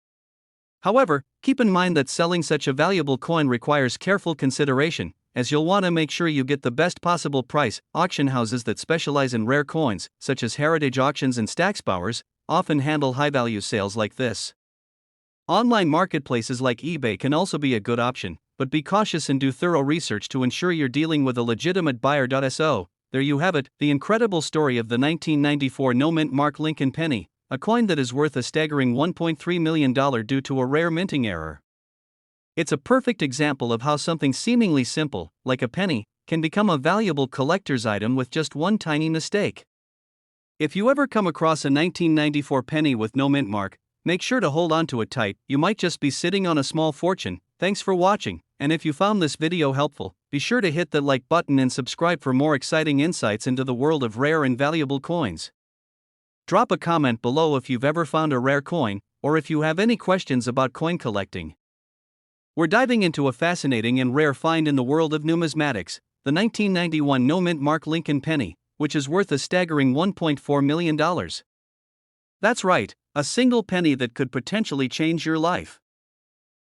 However, keep in mind that selling such a valuable coin requires careful consideration, as you'll want to make sure you get the best possible price. Auction houses that specialize in rare coins, such as Heritage Auctions and Stacksbowers, often handle high-value sales like this. Online marketplaces like eBay can also be a good option, but be cautious and do thorough research to ensure you're dealing with a legitimate buyer. So, there you have it, the incredible story of the 1994 no-mint mark Lincoln penny, a coin that is worth a staggering $1.3 million due to a rare minting error. It's a perfect example of how something seemingly simple, like a penny, can become a valuable collector's item with just one tiny mistake. If you ever come across a 1994 penny with no mint mark, make sure to hold on to it tight. You might just be sitting on a small fortune. Thanks for watching, and if you found this video helpful, be be sure to hit the like button and subscribe for more exciting insights into the world of rare and valuable coins. Drop a comment below if you've ever found a rare coin, or if you have any questions about coin collecting. We're diving into a fascinating and rare find in the world of numismatics, the 1991 no-mint mark Lincoln penny, which is worth a staggering $1.4 million. That's right, a single penny that could potentially change your life.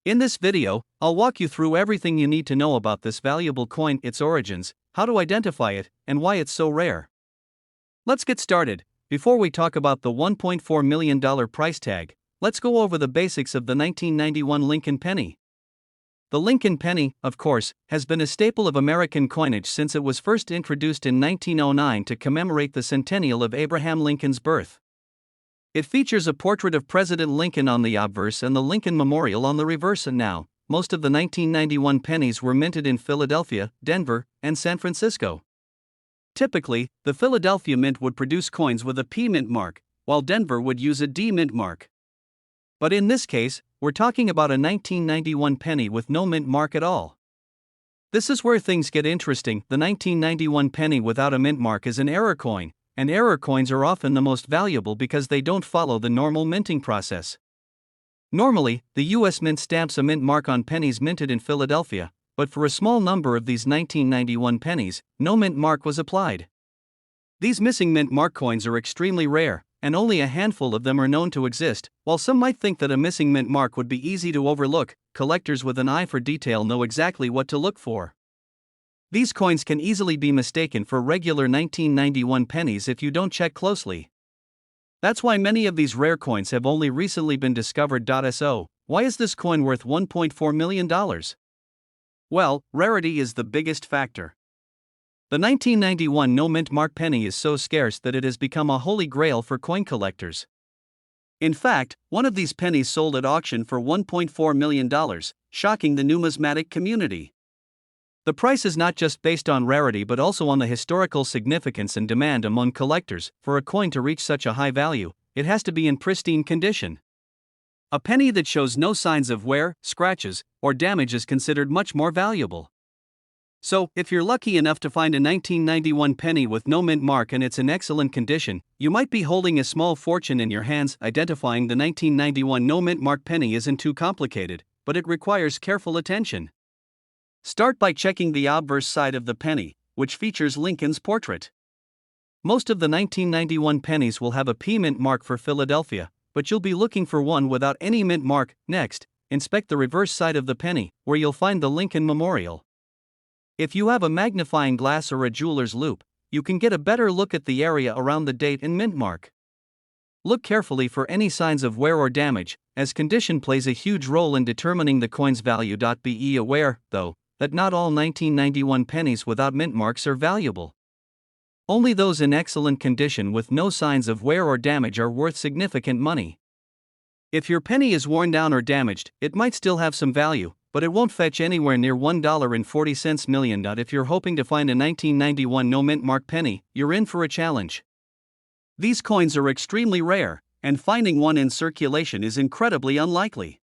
In this video, I'll walk you through everything you need to know about this valuable coin, its origins, how to identify it, and why it's so rare. Let's get started. Before we talk about the $1.4 million price tag, let's go over the basics of the 1991 Lincoln penny. The Lincoln penny, of course, has been a staple of American coinage since it was first introduced in 1909 to commemorate the centennial of Abraham Lincoln's birth. It features a portrait of President Lincoln on the obverse and the Lincoln Memorial on the reverse. And now, most of the 1991 pennies were minted in Philadelphia, Denver, and San Francisco. Typically, the Philadelphia Mint would produce coins with a P mint mark, while Denver would use a D mint mark. But in this case, we're talking about a 1991 penny with no mint mark at all. This is where things get interesting. The 1991 penny without a mint mark is an error coin, and error coins are often the most valuable because they don't follow the normal minting process. Normally, the U.S. Mint stamps a mint mark on pennies minted in Philadelphia, but for a small number of these 1991 pennies, no mint mark was applied. These missing mint mark coins are extremely rare, and only a handful of them are known to exist. While some might think that a missing mint mark would be easy to overlook, collectors with an eye for detail know exactly what to look for. These coins can easily be mistaken for regular 1991 pennies if you don't check closely. That's why many of these rare coins have only recently been discovered. So, why is this coin worth $1.4 million? Well, rarity is the biggest factor. The 1991 no-mint mark penny is so scarce that it has become a holy grail for coin collectors. In fact, one of these pennies sold at auction for $1.4 million, shocking the numismatic community. The price is not just based on rarity but also on the historical significance and demand among collectors. For a coin to reach such a high value, it has to be in pristine condition. A penny that shows no signs of wear, scratches, or damage is considered much more valuable. So, if you're lucky enough to find a 1991 penny with no mint mark and it's in excellent condition, you might be holding a small fortune in your hands. Identifying the 1991 no mint mark penny isn't too complicated, but it requires careful attention. Start by checking the obverse side of the penny, which features Lincoln's portrait. Most of the 1991 pennies will have a P mint mark for Philadelphia, but you'll be looking for one without any mint mark. Next, inspect the reverse side of the penny, where you'll find the Lincoln Memorial. If you have a magnifying glass or a jeweler's loupe, you can get a better look at the area around the date and mint mark. Look carefully for any signs of wear or damage, as condition plays a huge role in determining the coin's value. Be aware, though, that not all 1991 pennies without mint marks are valuable. Only those in excellent condition with no signs of wear or damage are worth significant money. If your penny is worn down or damaged, it might still have some value, but it won't fetch anywhere near $1.40 million. If you're hoping to find a 1991 no mint mark penny, you're in for a challenge. These coins are extremely rare, and finding one in circulation is incredibly unlikely.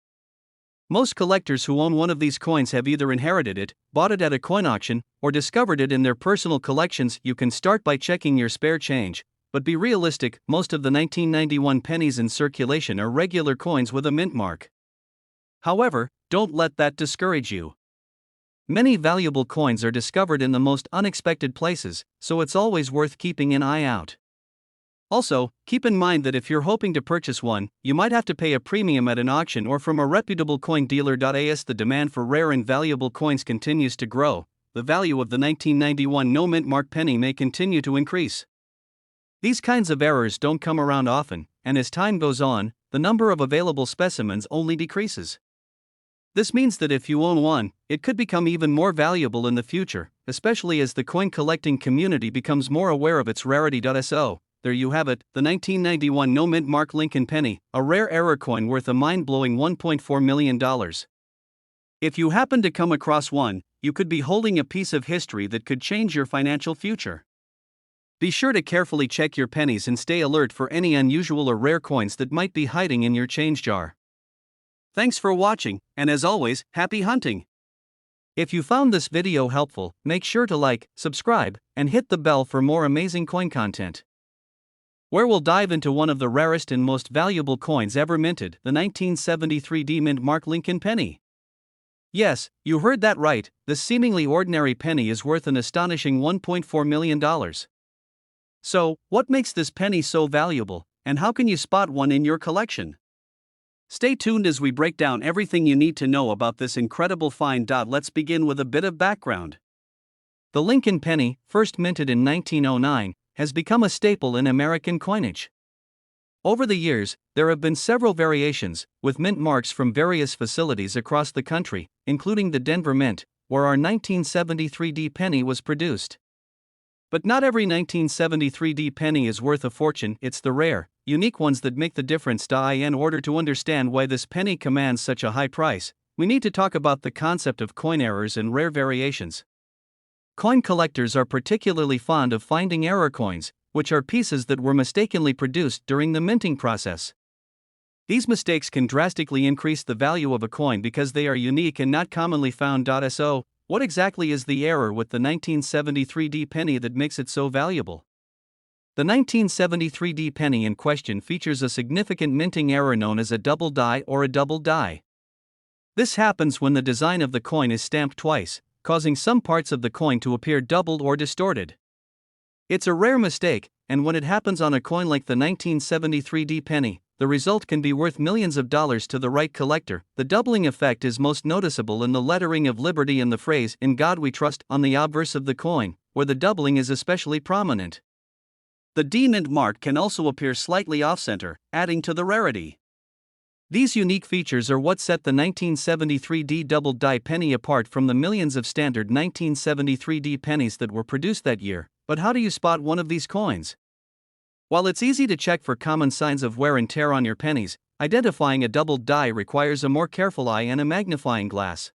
Most collectors who own one of these coins have either inherited it, bought it at a coin auction, or discovered it in their personal collections. You can start by checking your spare change, but be realistic. Most of the 1991 pennies in circulation are regular coins with a mint mark. However, don't let that discourage you. Many valuable coins are discovered in the most unexpected places, so it's always worth keeping an eye out. Also, keep in mind that if you're hoping to purchase one, you might have to pay a premium at an auction or from a reputable coin dealer. As the demand for rare and valuable coins continues to grow, the value of the 1991 no mint mark penny may continue to increase. These kinds of errors don't come around often, and as time goes on, the number of available specimens only decreases. This means that if you own one, it could become even more valuable in the future, especially as the coin collecting community becomes more aware of its rarity. So, there you have it, the 1991 no mint mark Lincoln penny, a rare error coin worth a mind-blowing $1.4 million. If you happen to come across one, you could be holding a piece of history that could change your financial future. Be sure to carefully check your pennies and stay alert for any unusual or rare coins that might be hiding in your change jar. Thanks for watching, and as always, happy hunting! If you found this video helpful, make sure to like, subscribe, and hit the bell for more amazing coin content. Where we'll dive into one of the rarest and most valuable coins ever minted, the 1973 D-Mint Mark Lincoln penny. Yes, you heard that right, this seemingly ordinary penny is worth an astonishing $1.4 million. So, what makes this penny so valuable, and how can you spot one in your collection? Stay tuned as we break down everything you need to know about this incredible find. Let's begin with a bit of background. The Lincoln penny, first minted in 1909, has become a staple in American coinage. Over the years, there have been several variations, with mint marks from various facilities across the country, including the Denver Mint, where our 1973 D penny was produced. But not every 1973 D penny is worth a fortune. It's the rare, unique ones that make the difference. In order to understand why this penny commands such a high price, we need to talk about the concept of coin errors and rare variations. Coin collectors are particularly fond of finding error coins, which are pieces that were mistakenly produced during the minting process. These mistakes can drastically increase the value of a coin because they are unique and not commonly found. So, what exactly is the error with the 1973 D penny that makes it so valuable? The 1973 D penny in question features a significant minting error known as a double die or a double die. This happens when the design of the coin is stamped twice, causing some parts of the coin to appear doubled or distorted. It's a rare mistake, and when it happens on a coin like the 1973 D penny, the result can be worth millions of dollars to the right collector. The doubling effect is most noticeable in the lettering of Liberty and the phrase "In God We Trust" on the obverse of the coin, where the doubling is especially prominent. The D-Mint mark can also appear slightly off-center, adding to the rarity. These unique features are what set the 1973 D double die penny apart from the millions of standard 1973 D pennies that were produced that year. But how do you spot one of these coins? While it's easy to check for common signs of wear and tear on your pennies, identifying a doubled die requires a more careful eye and a magnifying glass.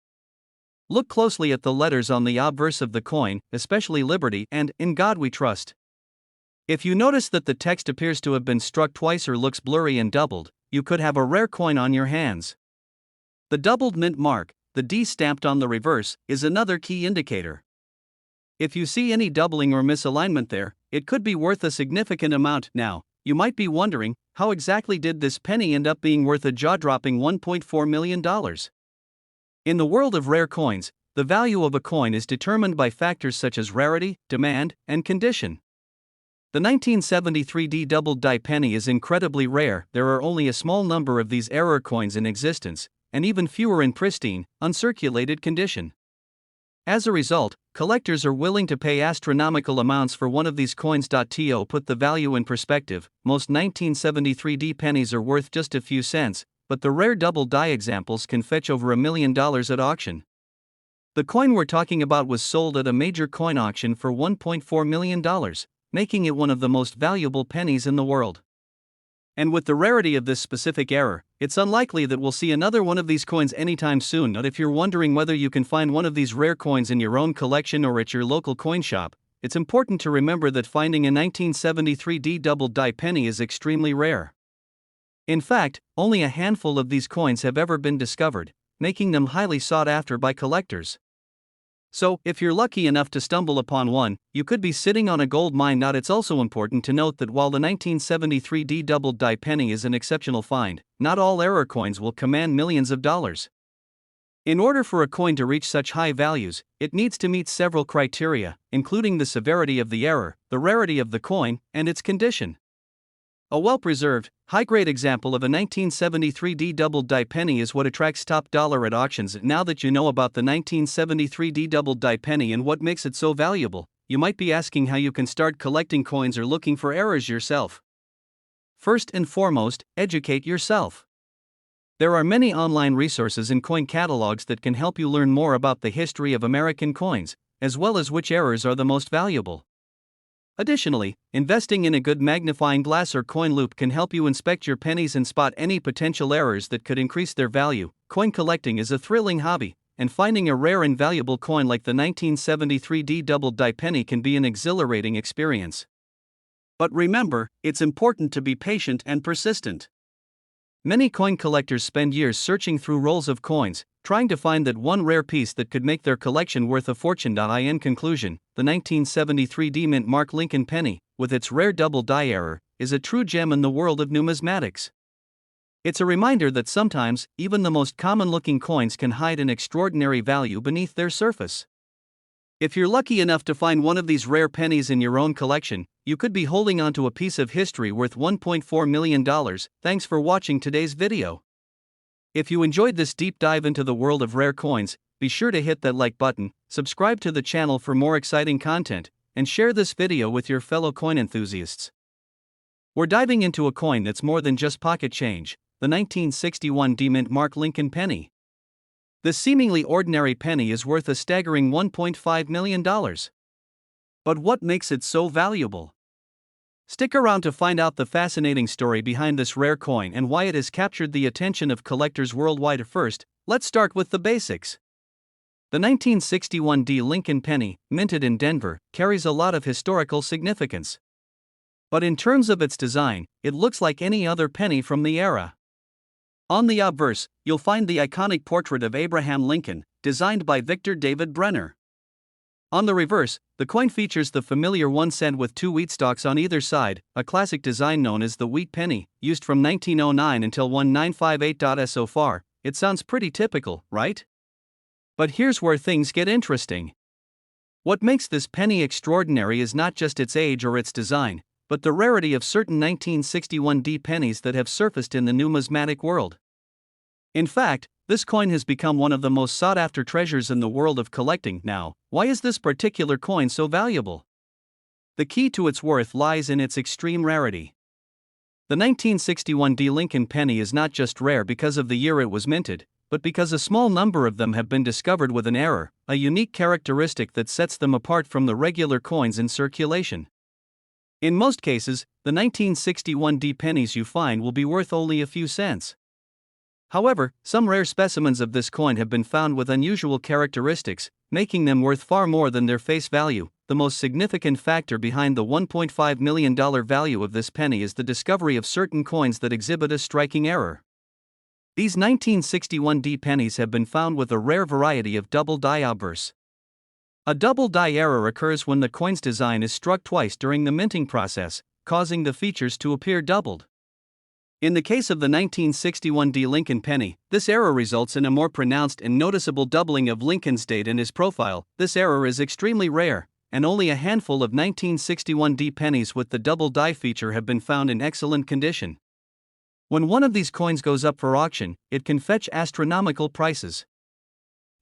Look closely at the letters on the obverse of the coin, especially Liberty and "In God We Trust." If you notice that the text appears to have been struck twice or looks blurry and doubled, you could have a rare coin on your hands. The doubled mint mark, the D stamped on the reverse, is another key indicator. If you see any doubling or misalignment there, it could be worth a significant amount. Now, you might be wondering, how exactly did this penny end up being worth a jaw-dropping $1.4 million? In the world of rare coins, the value of a coin is determined by factors such as rarity, demand, and condition. The 1973 D doubled die penny is incredibly rare. There are only a small number of these error coins in existence, and even fewer in pristine, uncirculated condition. As a result, collectors are willing to pay astronomical amounts for one of these coins. To put the value in perspective, most 1973 D pennies are worth just a few cents, but the rare double die examples can fetch over $1 million at auction. The coin we're talking about was sold at a major coin auction for $1.4 million, making it one of the most valuable pennies in the world. And with the rarity of this specific error, it's unlikely that we'll see another one of these coins anytime soon. Not if you're wondering whether you can find one of these rare coins in your own collection or at your local coin shop, it's important to remember that finding a 1973 D double die penny is extremely rare. In fact, only a handful of these coins have ever been discovered, making them highly sought after by collectors. So, if you're lucky enough to stumble upon one, you could be sitting on a gold mine. It's also important to note that while the 1973 D double die penny is an exceptional find, not all error coins will command millions of dollars. In order for a coin to reach such high values, it needs to meet several criteria, including the severity of the error, the rarity of the coin, and its condition. A well-preserved, high-grade example of a 1973 D double die penny is what attracts top dollar at auctions. Now that you know about the 1973 D double die penny and what makes it so valuable, you might be asking how you can start collecting coins or looking for errors yourself. First and foremost, educate yourself. There are many online resources and coin catalogs that can help you learn more about the history of American coins, as well as which errors are the most valuable. Additionally, investing in a good magnifying glass or coin loupe can help you inspect your pennies and spot any potential errors that could increase their value. Coin collecting is a thrilling hobby, and finding a rare and valuable coin like the 1973 D double die penny can be an exhilarating experience. But remember, it's important to be patient and persistent. Many coin collectors spend years searching through rolls of coins, trying to find that one rare piece that could make their collection worth a fortune. In conclusion, the 1973 D Mint Mark Lincoln penny, with its rare double die error, is a true gem in the world of numismatics. It's a reminder that sometimes, even the most common-looking coins can hide an extraordinary value beneath their surface. If you're lucky enough to find one of these rare pennies in your own collection, you could be holding onto a piece of history worth $1.4 million. Thanks for watching today's video. If you enjoyed this deep dive into the world of rare coins, be sure to hit that like button, subscribe to the channel for more exciting content, and share this video with your fellow coin enthusiasts. We're diving into a coin that's more than just pocket change, the 1961 D Mint Mark Lincoln penny. This seemingly ordinary penny is worth a staggering $1.5 million. But what makes it so valuable? Stick around to find out the fascinating story behind this rare coin and why it has captured the attention of collectors worldwide. First, let's start with the basics. The 1961 D Lincoln penny, minted in Denver, carries a lot of historical significance. But in terms of its design, it looks like any other penny from the era. On the obverse, you'll find the iconic portrait of Abraham Lincoln, designed by Victor David Brenner. On the reverse, the coin features the familiar 1 cent with 2 wheat stalks on either side, a classic design known as the wheat penny, used from 1909 until 1958. So far, it sounds pretty typical, right? But here's where things get interesting. What makes this penny extraordinary is not just its age or its design, but the rarity of certain 1961 D pennies that have surfaced in the numismatic world. In fact, this coin has become one of the most sought-after treasures in the world of collecting. Now, why is this particular coin so valuable? The key to its worth lies in its extreme rarity. The 1961 D Lincoln penny is not just rare because of the year it was minted, but because a small number of them have been discovered with an error, a unique characteristic that sets them apart from the regular coins in circulation. In most cases, the 1961 D pennies you find will be worth only a few cents. However, some rare specimens of this coin have been found with unusual characteristics, making them worth far more than their face value. The most significant factor behind the $1.5 million value of this penny is the discovery of certain coins that exhibit a striking error. These 1961 D pennies have been found with a rare variety of double die obverse. A double die error occurs when the coin's design is struck twice during the minting process, causing the features to appear doubled. In the case of the 1961 D Lincoln penny, this error results in a more pronounced and noticeable doubling of Lincoln's date and his profile. This error is extremely rare, and only a handful of 1961 D pennies with the double die feature have been found in excellent condition. When one of these coins goes up for auction, it can fetch astronomical prices.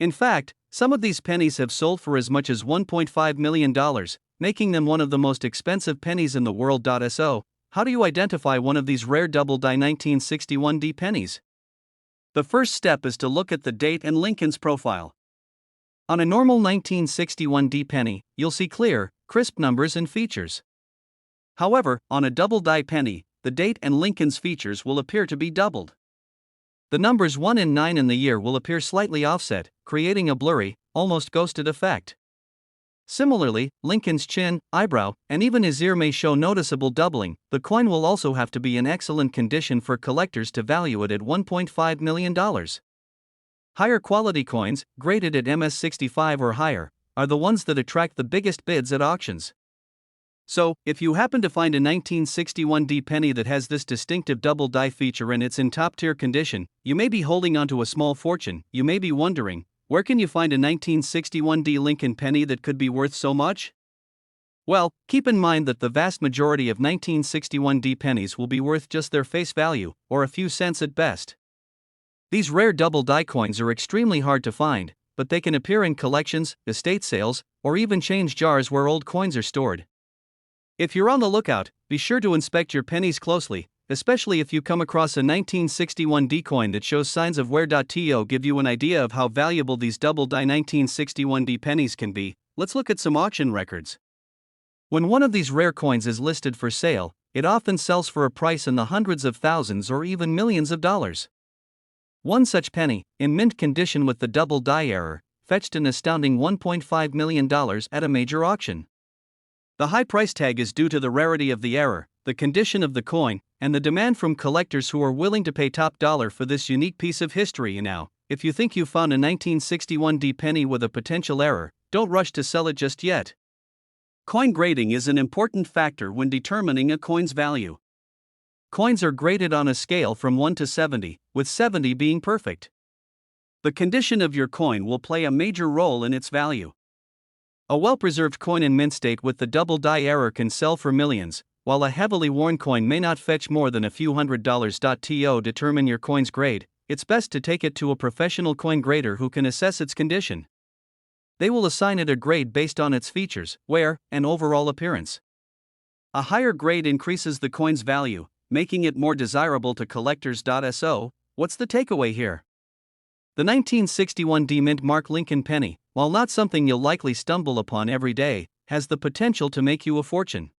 In fact, some of these pennies have sold for as much as $1.5 million, making them one of the most expensive pennies in the world. So, how do you identify one of these rare double die 1961 D pennies? The first step is to look at the date and Lincoln's profile. On a normal 1961 D penny, you'll see clear, crisp numbers and features. However, on a double die penny, the date and Lincoln's features will appear to be doubled. The numbers 1 and 9 in the year will appear slightly offset, creating a blurry, almost ghosted effect. Similarly, Lincoln's chin, eyebrow, and even his ear may show noticeable doubling. The coin will also have to be in excellent condition for collectors to value it at $1.5 million. Higher quality coins, graded at MS65 or higher, are the ones that attract the biggest bids at auctions. So, if you happen to find a 1961 D penny that has this distinctive double die feature and it's in top-tier condition, you may be holding onto a small fortune. You may be wondering, where can you find a 1961 D Lincoln penny that could be worth so much? Well, keep in mind that the vast majority of 1961 D pennies will be worth just their face value, or a few cents at best. These rare double die coins are extremely hard to find, but they can appear in collections, estate sales, or even change jars where old coins are stored. If you're on the lookout, be sure to inspect your pennies closely, especially if you come across a 1961 D coin that shows signs of wear. To give you an idea of how valuable these double die 1961 D pennies can be, let's look at some auction records. When one of these rare coins is listed for sale, it often sells for a price in the hundreds of thousands or even millions of dollars. One such penny, in mint condition with the double die error, fetched an astounding $1.5 million at a major auction. The high price tag is due to the rarity of the error, the condition of the coin, and the demand from collectors who are willing to pay top dollar for this unique piece of history. Now, if you think you found a 1961 penny with a potential error, don't rush to sell it just yet. Coin grading is an important factor when determining a coin's value. Coins are graded on a scale from 1 to 70, with 70 being perfect. The condition of your coin will play a major role in its value. A well-preserved coin in mint state with the double die error can sell for millions, while a heavily worn coin may not fetch more than a few $100s. To determine your coin's grade, it's best to take it to a professional coin grader who can assess its condition. They will assign it a grade based on its features, wear, and overall appearance. A higher grade increases the coin's value, making it more desirable to collectors. So, what's the takeaway here? The 1961 mint mark Lincoln penny, while not something you'll likely stumble upon every day, has the potential to make you a fortune.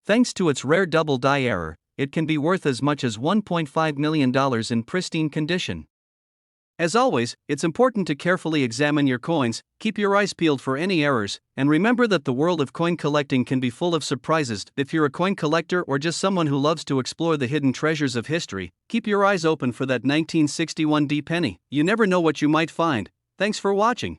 Thanks to its rare double die error, it can be worth as much as $1.5 million in pristine condition. As always, it's important to carefully examine your coins, keep your eyes peeled for any errors, and remember that the world of coin collecting can be full of surprises. If you're a coin collector or just someone who loves to explore the hidden treasures of history, keep your eyes open for that 1961 penny. You never know what you might find. Thanks for watching.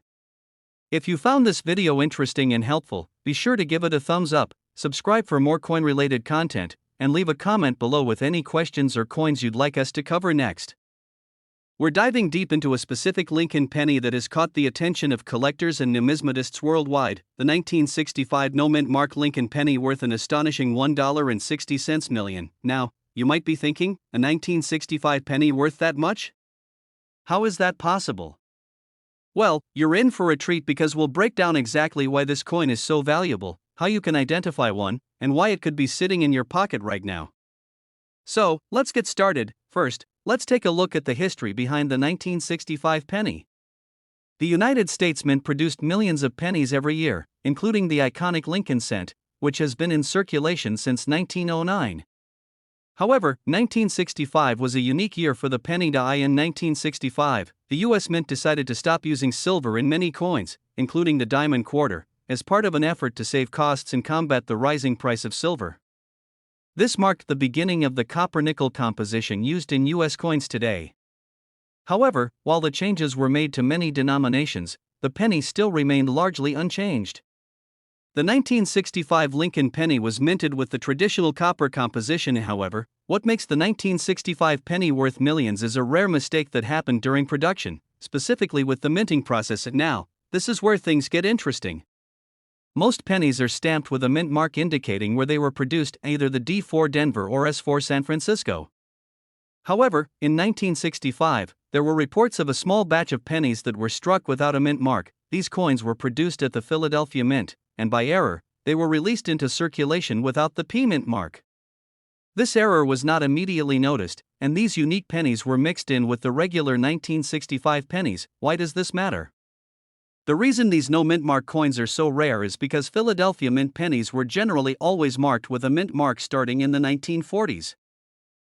If you found this video interesting and helpful, be sure to give it a thumbs up, subscribe for more coin-related content, and leave a comment below with any questions or coins you'd like us to cover next. We're diving deep into a specific Lincoln penny that has caught the attention of collectors and numismatists worldwide, the 1965 no-mint mark Lincoln penny worth an astonishing $1.60 million. Now, you might be thinking, a 1965 penny worth that much? How is that possible? Well, you're in for a treat because we'll break down exactly why this coin is so valuable, how you can identify one, and why it could be sitting in your pocket right now. So, let's get started. First, let's take a look at the history behind the 1965 penny. The United States Mint produced millions of pennies every year, including the iconic Lincoln cent, which has been in circulation since 1909. However, 1965 was a unique year for the penny. In 1965, the U.S. Mint decided to stop using silver in many coins, including the diamond quarter, as part of an effort to save costs and combat the rising price of silver. This marked the beginning of the copper-nickel composition used in U.S. coins today. However, while the changes were made to many denominations, the penny still remained largely unchanged. The 1965 Lincoln penny was minted with the traditional copper composition. However, what makes the 1965 penny worth millions is a rare mistake that happened during production, specifically with the minting process. Now, this is where things get interesting. Most pennies are stamped with a mint mark indicating where they were produced, either the D4 Denver or S4 San Francisco. However, in 1965, there were reports of a small batch of pennies that were struck without a mint mark. These coins were produced at the Philadelphia Mint, and by error, they were released into circulation without the P mint mark. This error was not immediately noticed, and these unique pennies were mixed in with the regular 1965 pennies. Why does this matter? The reason these no mint mark coins are so rare is because Philadelphia Mint pennies were generally always marked with a mint mark starting in the 1940s.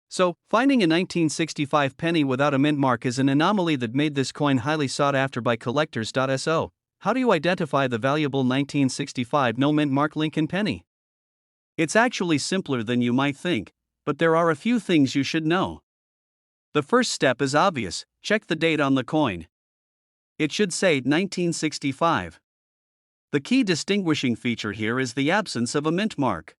So, finding a 1965 penny without a mint mark is an anomaly that made this coin highly sought after by collectors. So, how do you identify the valuable 1965 no mint mark Lincoln penny? It's actually simpler than you might think, but there are a few things you should know. The first step is obvious: check the date on the coin. It should say 1965. The key distinguishing feature here is the absence of a mint mark.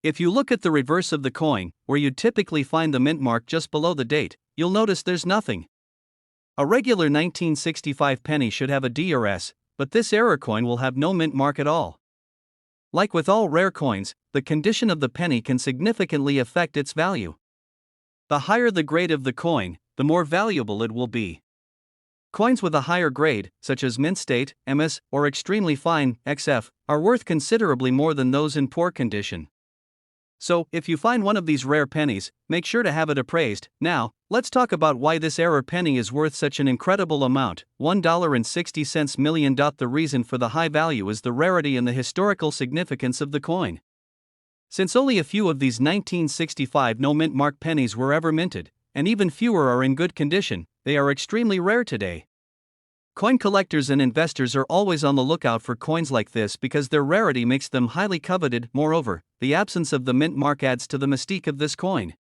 If you look at the reverse of the coin, where you'd typically find the mint mark just below the date, you'll notice there's nothing. A regular 1965 penny should have a D or S, but this error coin will have no mint mark at all. Like with all rare coins, the condition of the penny can significantly affect its value. The higher the grade of the coin, the more valuable it will be. Coins with a higher grade, such as mint state, MS, or extremely fine, XF, are worth considerably more than those in poor condition. So, if you find one of these rare pennies, make sure to have it appraised. Now, let's talk about why this error penny is worth such an incredible amount, $1.60 million. The reason for the high value is the rarity and the historical significance of the coin. Since only a few of these 1965 no mint mark pennies were ever minted, and even fewer are in good condition, they are extremely rare today. Coin collectors and investors are always on the lookout for coins like this because their rarity makes them highly coveted. Moreover, the absence of the mint mark adds to the mystique of this coin.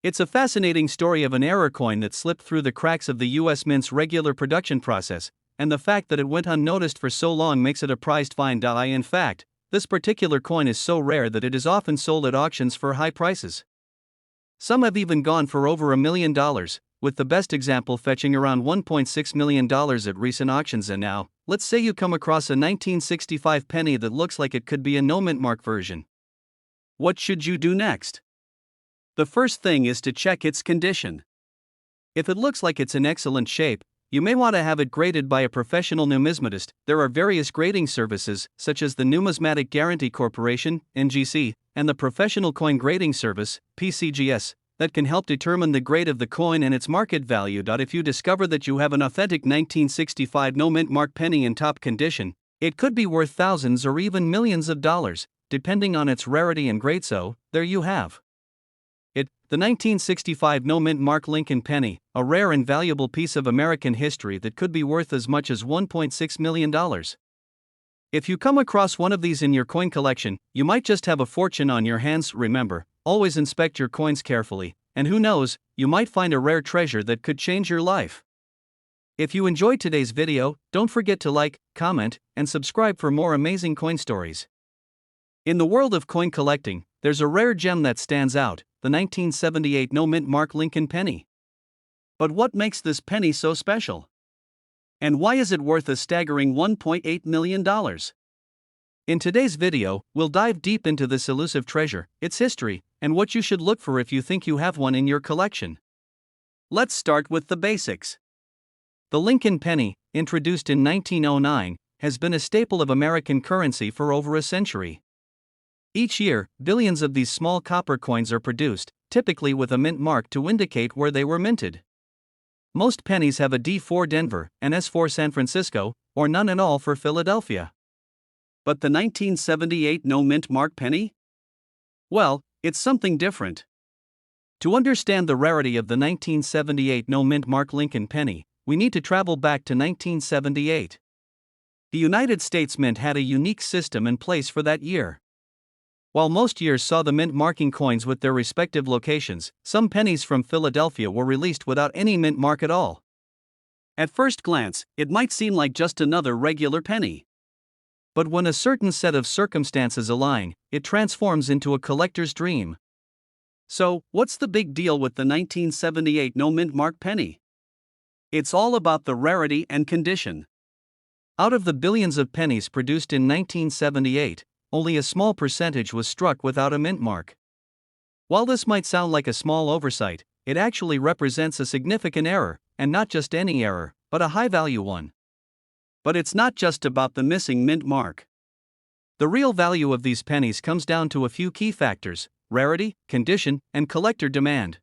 It's a fascinating story of an error coin that slipped through the cracks of the US Mint's regular production process, and the fact that it went unnoticed for so long makes it a prized find. In fact, this particular coin is so rare that it is often sold at auctions for high prices. Some have even gone for over $1 million, with the best example fetching around $1.6 million at recent auctions. And now, let's say you come across a 1965 penny that looks like it could be a no-mint mark version. What should you do next? The first thing is to check its condition. If it looks like it's in excellent shape, you may want to have it graded by a professional numismatist. There are various grading services, such as the Numismatic Guarantee Corporation, NGC, and the Professional Coin Grading Service, PCGS, that can help determine the grade of the coin and its market value. If you discover that you have an authentic 1965 no-mint mark penny in top condition, it could be worth thousands or even millions of dollars, depending on its rarity and grade. So, there you have it, the 1965 no-mint mark Lincoln penny, a rare and valuable piece of American history that could be worth as much as $1.6 million. If you come across one of these in your coin collection, you might just have a fortune on your hands. Remember, always inspect your coins carefully, and who knows, you might find a rare treasure that could change your life. If you enjoyed today's video, don't forget to like, comment, and subscribe for more amazing coin stories. In the world of coin collecting, there's a rare gem that stands out, the 1978 no-mint mark Lincoln penny. But what makes this penny so special? And why is it worth a staggering $1.8 million? In today's video, we'll dive deep into this elusive treasure, its history, and what you should look for if you think you have one in your collection. Let's start with the basics. The Lincoln penny, introduced in 1909, has been a staple of American currency for over a century. Each year, billions of these small copper coins are produced, typically with a mint mark to indicate where they were minted. Most pennies have a D for Denver, an S for San Francisco, or none at all for Philadelphia. But the 1978 no-mint mark penny? Well, it's something different. To understand the rarity of the 1978 no-mint mark Lincoln penny, we need to travel back to 1978. The United States Mint had a unique system in place for that year. While most years saw the mint marking coins with their respective locations, some pennies from Philadelphia were released without any mint mark at all. At first glance, it might seem like just another regular penny. But when a certain set of circumstances align, it transforms into a collector's dream. So, what's the big deal with the 1978 no-mint mark penny? It's all about the rarity and condition. Out of the billions of pennies produced in 1978, only a small percentage was struck without a mint mark. While this might sound like a small oversight, it actually represents a significant error, and not just any error, but a high-value one. But it's not just about the missing mint mark. The real value of these pennies comes down to a few key factors: rarity, condition, and collector demand.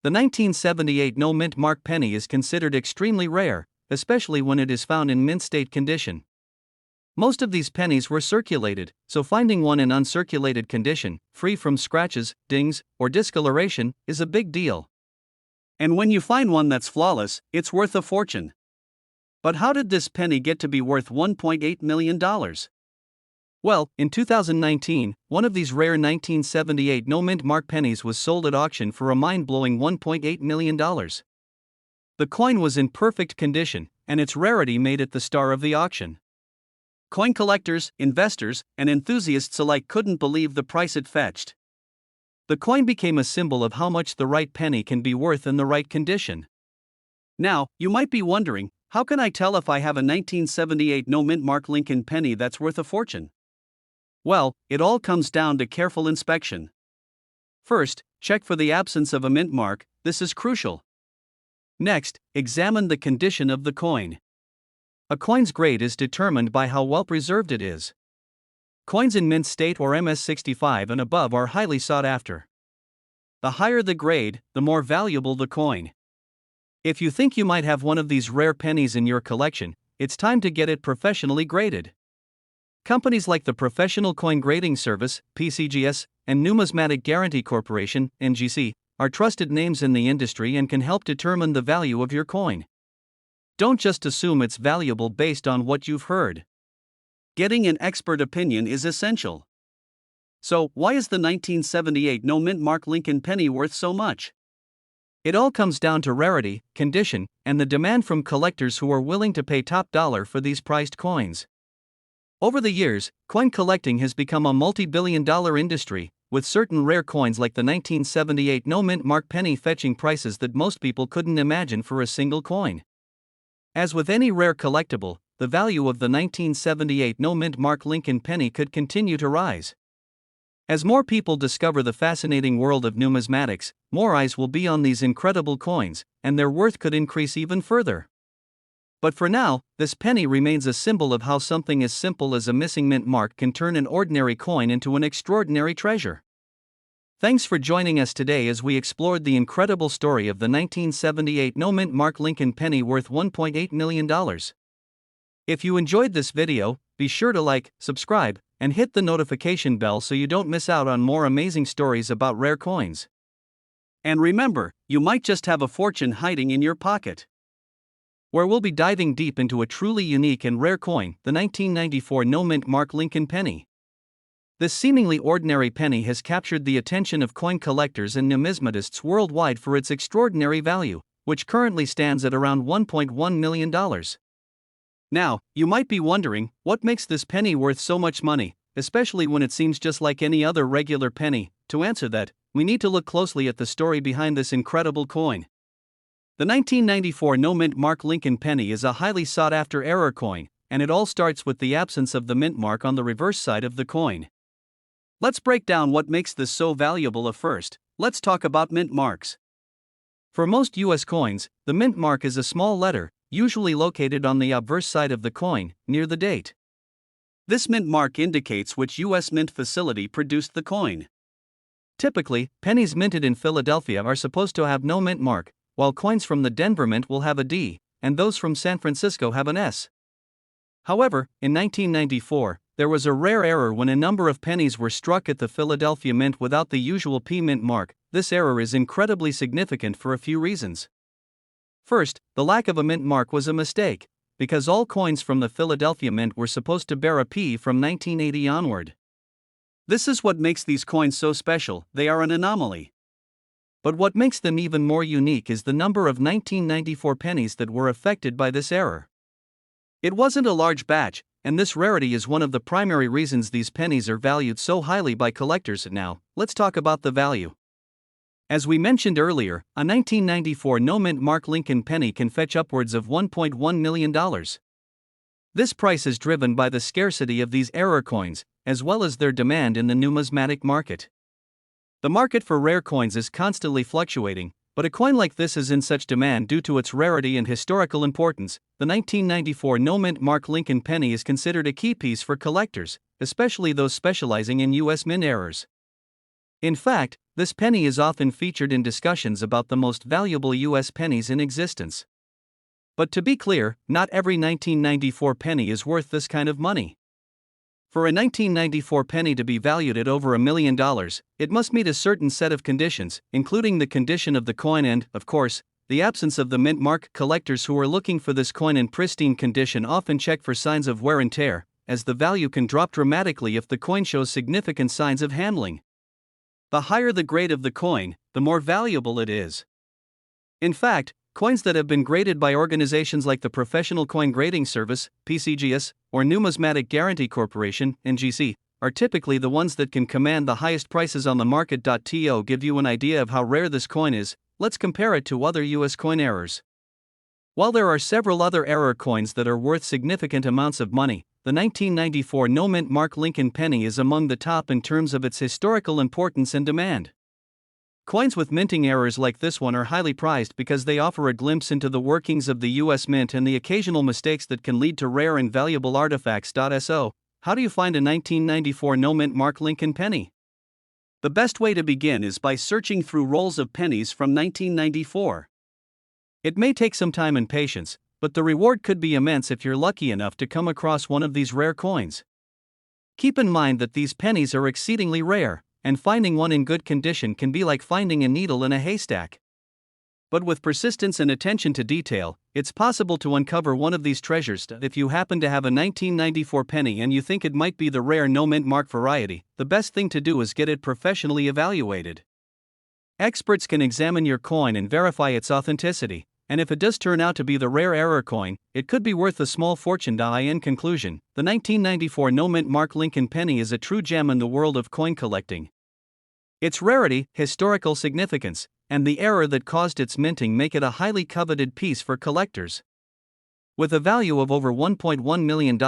The 1978 no-mint mark penny is considered extremely rare, especially when it is found in mint state condition. Most of these pennies were circulated, so finding one in uncirculated condition, free from scratches, dings, or discoloration, is a big deal. And when you find one that's flawless, it's worth a fortune. But how did this penny get to be worth $1.8 million? Well, in 2019, one of these rare 1978 no-mint mark pennies was sold at auction for a mind-blowing $1.8 million. The coin was in perfect condition, and its rarity made it the star of the auction. Coin collectors, investors, and enthusiasts alike couldn't believe the price it fetched. The coin became a symbol of how much the right penny can be worth in the right condition. Now, you might be wondering, how can I tell if I have a 1978 no-mint mark Lincoln penny that's worth a fortune? Well, it all comes down to careful inspection. First, check for the absence of a mint mark. This is crucial. Next, examine the condition of the coin. A coin's grade is determined by how well preserved it is. Coins in mint state or MS65 and above are highly sought after. The higher the grade, the more valuable the coin. If you think you might have one of these rare pennies in your collection, it's time to get it professionally graded. Companies like the Professional Coin Grading Service, PCGS, and Numismatic Guarantee Corporation, NGC, are trusted names in the industry and can help determine the value of your coin. Don't just assume it's valuable based on what you've heard. Getting an expert opinion is essential. So, why is the 1978 no mint mark Lincoln penny worth so much? It all comes down to rarity, condition, and the demand from collectors who are willing to pay top dollar for these prized coins. Over the years, coin collecting has become a multi-billion-dollar industry, with certain rare coins like the 1978 no mint mark penny fetching prices that most people couldn't imagine for a single coin. As with any rare collectible, the value of the 1978 no mint mark Lincoln penny could continue to rise. As more people discover the fascinating world of numismatics, more eyes will be on these incredible coins, and their worth could increase even further. But for now, this penny remains a symbol of how something as simple as a missing mint mark can turn an ordinary coin into an extraordinary treasure. Thanks for joining us today as we explored the incredible story of the 1978 no mint mark Lincoln penny worth $1.8 million. If you enjoyed this video, be sure to like, subscribe, and hit the notification bell so you don't miss out on more amazing stories about rare coins. And remember, you might just have a fortune hiding in your pocket. Where we'll be diving deep into a truly unique and rare coin, the 1994 no mint mark Lincoln penny. This seemingly ordinary penny has captured the attention of coin collectors and numismatists worldwide for its extraordinary value, which currently stands at around $1.1 million. Now, you might be wondering, what makes this penny worth so much money, especially when it seems just like any other regular penny? To answer that, we need to look closely at the story behind this incredible coin. The 1994 no mint mark Lincoln penny is a highly sought-after error coin, and it all starts with the absence of the mint mark on the reverse side of the coin. Let's break down what makes this so valuable. First, let's talk about mint marks. For most US coins, the mint mark is a small letter, usually located on the obverse side of the coin, near the date. This mint mark indicates which US mint facility produced the coin. Typically, pennies minted in Philadelphia are supposed to have no mint mark, while coins from the Denver Mint will have a D, and those from San Francisco have an S. However, in 1994, there was a rare error when a number of pennies were struck at the Philadelphia Mint without the usual P mint mark. This error is incredibly significant for a few reasons. First, the lack of a mint mark was a mistake, because all coins from the Philadelphia Mint were supposed to bear a P from 1980 onward. This is what makes these coins so special, they are an anomaly. But what makes them even more unique is the number of 1994 pennies that were affected by this error. It wasn't a large batch, and this rarity is one of the primary reasons these pennies are valued so highly by collectors. Now, let's talk about the value. As we mentioned earlier, a 1994 no mint mark Lincoln penny can fetch upwards of $1.1 million. This price is driven by the scarcity of these error coins, as well as their demand in the numismatic market. The market for rare coins is constantly fluctuating, but a coin like this is in such demand due to its rarity and historical importance. The 1994 no mint mark Lincoln penny is considered a key piece for collectors, especially those specializing in US mint errors. In fact, this penny is often featured in discussions about the most valuable US pennies in existence. But to be clear, not every 1994 penny is worth this kind of money. For a 1994 penny to be valued at over $1 million, it must meet a certain set of conditions, including the condition of the coin and, of course, the absence of the mint mark. Collectors who are looking for this coin in pristine condition often check for signs of wear and tear, as the value can drop dramatically if the coin shows significant signs of handling. The higher the grade of the coin, the more valuable it is. In fact, coins that have been graded by organizations like the Professional Coin Grading Service, PCGS, or Numismatic Guarantee Corporation, NGC, are typically the ones that can command the highest prices on the market. To give you an idea of how rare this coin is, let's compare it to other US coin errors. While there are several other error coins that are worth significant amounts of money, the 1994 no mint mark Lincoln penny is among the top in terms of its historical importance and demand. Coins with minting errors like this one are highly prized because they offer a glimpse into the workings of the US Mint and the occasional mistakes that can lead to rare and valuable artifacts. So, how do you find a 1994 no mint mark Lincoln penny? The best way to begin is by searching through rolls of pennies from 1994. It may take some time and patience, but the reward could be immense if you're lucky enough to come across one of these rare coins. Keep in mind that these pennies are exceedingly rare, and finding one in good condition can be like finding a needle in a haystack. But with persistence and attention to detail, it's possible to uncover one of these treasures. If you happen to have a 1994 penny and you think it might be the rare no mint mark variety, the best thing to do is get it professionally evaluated. Experts can examine your coin and verify its authenticity, and if it does turn out to be the rare error coin, it could be worth a small fortune. In conclusion, the 1994 no mint mark Lincoln penny is a true gem in the world of coin collecting. Its rarity, historical significance, and the error that caused its minting make it a highly coveted piece for collectors. With a value of over $1.1 million,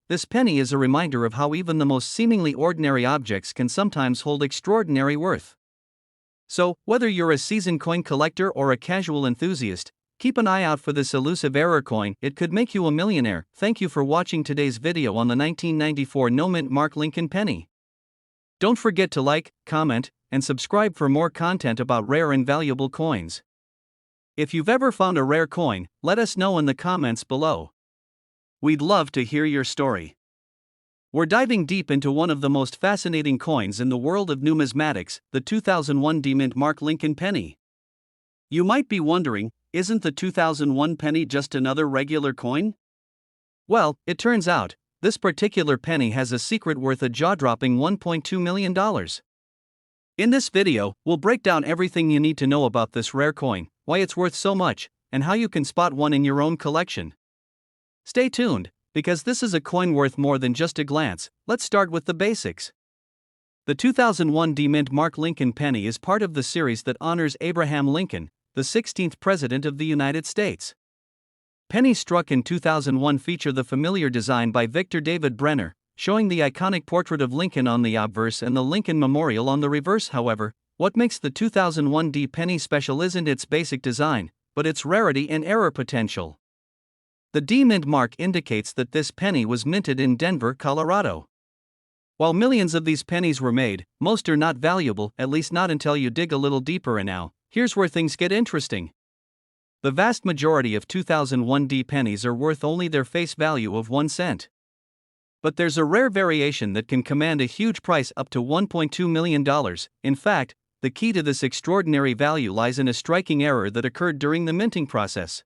this penny is a reminder of how even the most seemingly ordinary objects can sometimes hold extraordinary worth. So, whether you're a seasoned coin collector or a casual enthusiast, keep an eye out for this elusive error coin. It could make you a millionaire. Thank you for watching today's video on the 1994 no mint mark Lincoln penny. Don't forget to like, comment, and subscribe for more content about rare and valuable coins. If you've ever found a rare coin, let us know in the comments below. We'd love to hear your story. We're diving deep into one of the most fascinating coins in the world of numismatics, the 2001 mint mark Lincoln penny. You might be wondering, isn't the 2001 penny just another regular coin? Well, it turns out, this particular penny has a secret worth a jaw-dropping $1.2 million. In this video, we'll break down everything you need to know about this rare coin, why it's worth so much, and how you can spot one in your own collection. Stay tuned, because this is a coin worth more than just a glance. Let's start with the basics. The 2001 mint mark Lincoln penny is part of the series that honors Abraham Lincoln, the 16th President of the United States. Pennies struck in 2001 feature the familiar design by Victor David Brenner, showing the iconic portrait of Lincoln on the obverse and the Lincoln Memorial on the reverse. However, what makes the 2001 penny special isn't its basic design, but its rarity and error potential. The mint mark indicates that this penny was minted in Denver, Colorado. While millions of these pennies were made, most are not valuable, at least not until you dig a little deeper. And now, here's where things get interesting. The vast majority of 2001 pennies are worth only their face value of 1 cent. But there's a rare variation that can command a huge price, up to $1.2 million. In fact, the key to this extraordinary value lies in a striking error that occurred during the minting process.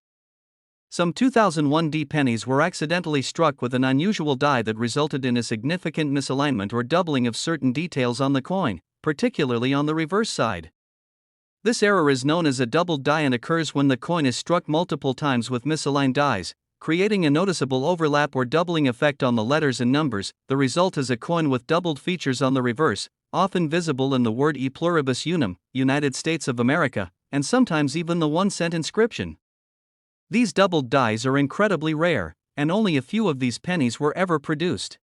Some 2001 pennies were accidentally struck with an unusual die that resulted in a significant misalignment or doubling of certain details on the coin, particularly on the reverse side. This error is known as a doubled die and occurs when the coin is struck multiple times with misaligned dies, creating a noticeable overlap or doubling effect on the letters and numbers. The result is a coin with doubled features on the reverse, often visible in the word E pluribus unum, United States of America, and sometimes even the 1 cent inscription. These doubled dies are incredibly rare, and only a few of these pennies were ever produced.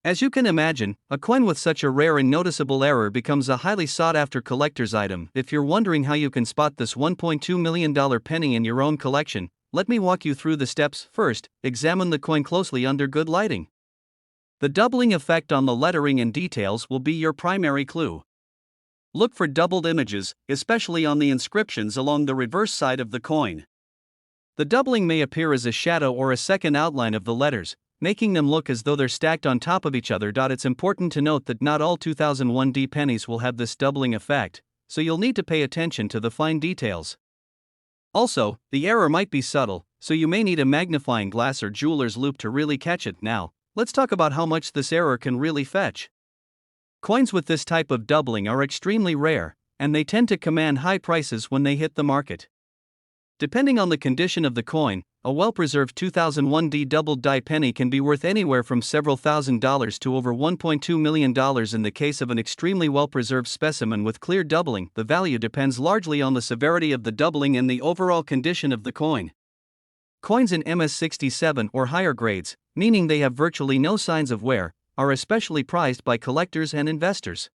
As you can imagine, a coin with such a rare and noticeable error becomes a highly sought-after collector's item. If you're wondering how you can spot this $1.2 million penny in your own collection, let me walk you through the steps. First, examine the coin closely under good lighting. The doubling effect on the lettering and details will be your primary clue. Look for doubled images, especially on the inscriptions along the reverse side of the coin. The doubling may appear as a shadow or a second outline of the letters, making them look as though they're stacked on top of each other. It's important to note that not all 2001 pennies will have this doubling effect, so you'll need to pay attention to the fine details. Also, the error might be subtle, so you may need a magnifying glass or jeweler's loupe to really catch it. Now, let's talk about how much this error can really fetch. Coins with this type of doubling are extremely rare, and they tend to command high prices when they hit the market. Depending on the condition of the coin, a well-preserved 2001 doubled die penny can be worth anywhere from several $1,000s to over $1.2 million. In the case of an extremely well-preserved specimen with clear doubling, the value depends largely on the severity of the doubling and the overall condition of the coin. Coins in MS67 or higher grades, meaning they have virtually no signs of wear, are especially prized by collectors and investors.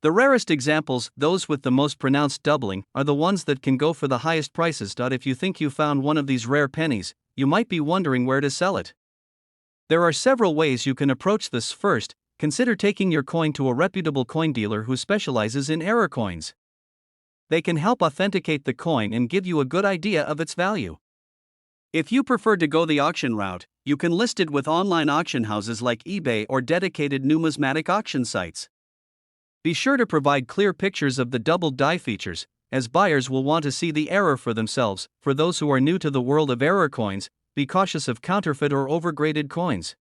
The rarest examples, those with the most pronounced doubling, are the ones that can go for the highest prices. If you think you found one of these rare pennies, you might be wondering where to sell it. There are several ways you can approach this. First, consider taking your coin to a reputable coin dealer who specializes in error coins. They can help authenticate the coin and give you a good idea of its value. If you prefer to go the auction route, you can list it with online auction houses like eBay or dedicated numismatic auction sites. Be sure to provide clear pictures of the doubled die features, as buyers will want to see the error for themselves. For those who are new to the world of error coins, be cautious of counterfeit or overgraded coins.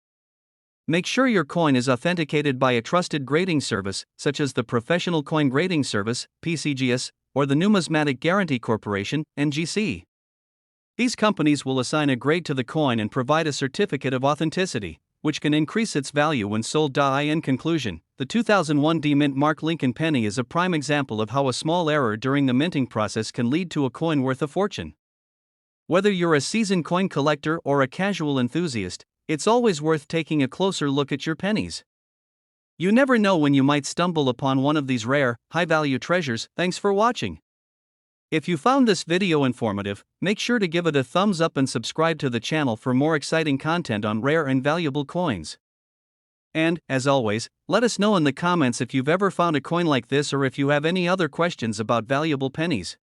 Make sure your coin is authenticated by a trusted grading service, such as the Professional Coin Grading Service, PCGS, or the Numismatic Guarantee Corporation, NGC. These companies will assign a grade to the coin and provide a certificate of authenticity, which can increase its value when sold. In conclusion, the 2001 D-Mint Mark Lincoln penny is a prime example of how a small error during the minting process can lead to a coin worth a fortune. Whether you're a seasoned coin collector or a casual enthusiast, it's always worth taking a closer look at your pennies. You never know when you might stumble upon one of these rare, high-value treasures. Thanks for watching. If you found this video informative, make sure to give it a thumbs up and subscribe to the channel for more exciting content on rare and valuable coins. And, as always, let us know in the comments if you've ever found a coin like this or if you have any other questions about valuable pennies.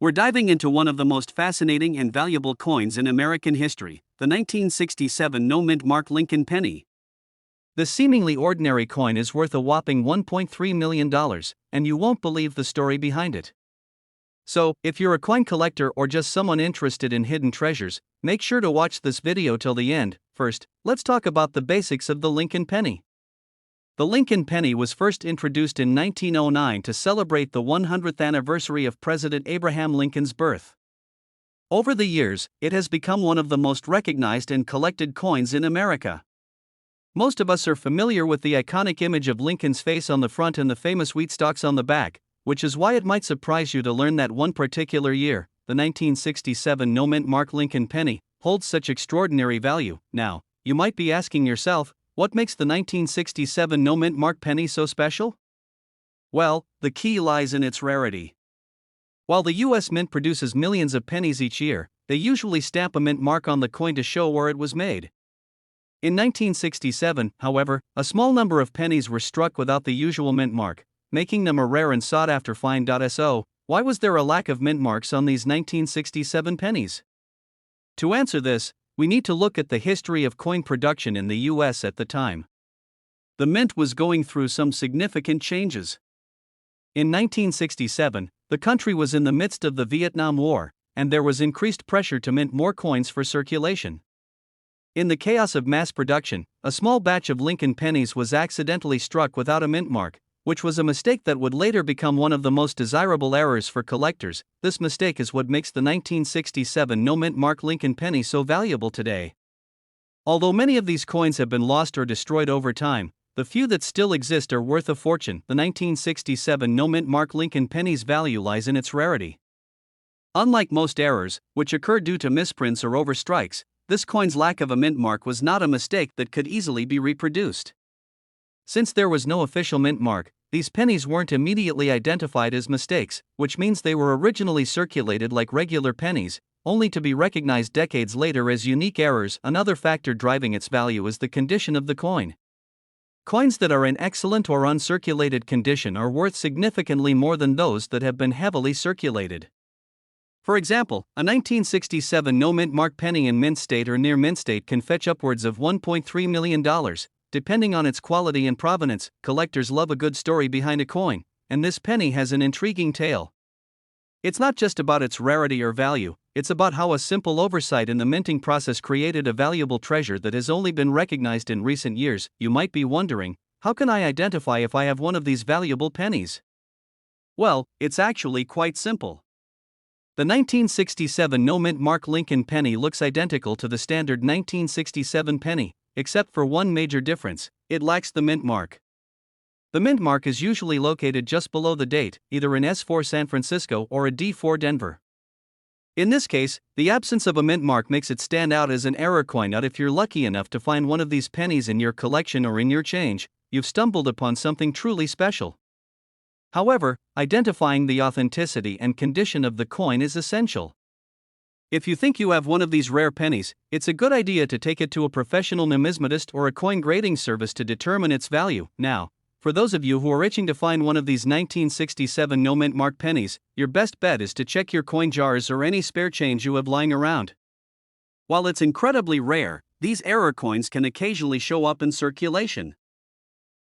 We're diving into one of the most fascinating and valuable coins in American history, the 1967 no-mint Mark Lincoln penny. The seemingly ordinary coin is worth a whopping $1.3 million, and you won't believe the story behind it. So, if you're a coin collector or just someone interested in hidden treasures, make sure to watch this video till the end. First, let's talk about the basics of the Lincoln penny. The Lincoln penny was first introduced in 1909 to celebrate the 100th anniversary of President Abraham Lincoln's birth. Over the years, it has become one of the most recognized and collected coins in America. Most of us are familiar with the iconic image of Lincoln's face on the front and the famous wheat stalks on the back, which is why it might surprise you to learn that one particular year, the 1967 no-mint Mark Lincoln penny, holds such extraordinary value. Now, you might be asking yourself, what makes the 1967 no-mint Mark penny so special? Well, the key lies in its rarity. While the U.S. Mint produces millions of pennies each year, they usually stamp a mint mark on the coin to show where it was made. In 1967, however, a small number of pennies were struck without the usual mint mark, making them a rare and sought-after find. So, why was there a lack of mint marks on these 1967 pennies? To answer this, we need to look at the history of coin production in the U.S. at the time. The mint was going through some significant changes. In 1967, the country was in the midst of the Vietnam War, and there was increased pressure to mint more coins for circulation. In the chaos of mass production, a small batch of Lincoln pennies was accidentally struck without a mint mark, which was a mistake that would later become one of the most desirable errors for collectors. This mistake is what makes the 1967 no-mint Mark Lincoln penny so valuable today. Although many of these coins have been lost or destroyed over time, the few that still exist are worth a fortune. The 1967 no-mint Mark Lincoln penny's value lies in its rarity. Unlike most errors, which occur due to misprints or overstrikes, this coin's lack of a mint mark was not a mistake that could easily be reproduced. Since there was no official mint mark, these pennies weren't immediately identified as mistakes, which means they were originally circulated like regular pennies, only to be recognized decades later as unique errors. Another factor driving its value is the condition of the coin. Coins that are in excellent or uncirculated condition are worth significantly more than those that have been heavily circulated. For example, a 1967 no-mint Mark penny in mint state or near mint state can fetch upwards of $1.3 million. Depending on its quality and provenance, collectors love a good story behind a coin, and this penny has an intriguing tale. It's not just about its rarity or value, it's about how a simple oversight in the minting process created a valuable treasure that has only been recognized in recent years. You might be wondering, how can I identify if I have one of these valuable pennies? Well, it's actually quite simple. The 1967 no-mint Mark Lincoln penny looks identical to the standard 1967 penny, except for one major difference: it lacks the mint mark. The mint mark is usually located just below the date, either in S4 San Francisco or a D4 Denver. In this case, the absence of a mint mark makes it stand out as an error coin. If you're lucky enough to find one of these pennies in your collection or in your change, you've stumbled upon something truly special. However, identifying the authenticity and condition of the coin is essential. If you think you have one of these rare pennies, it's a good idea to take it to a professional numismatist or a coin grading service to determine its value. Now, for those of you who are itching to find one of these 1967 no-mint Mark pennies, your best bet is to check your coin jars or any spare change you have lying around. While it's incredibly rare, these error coins can occasionally show up in circulation.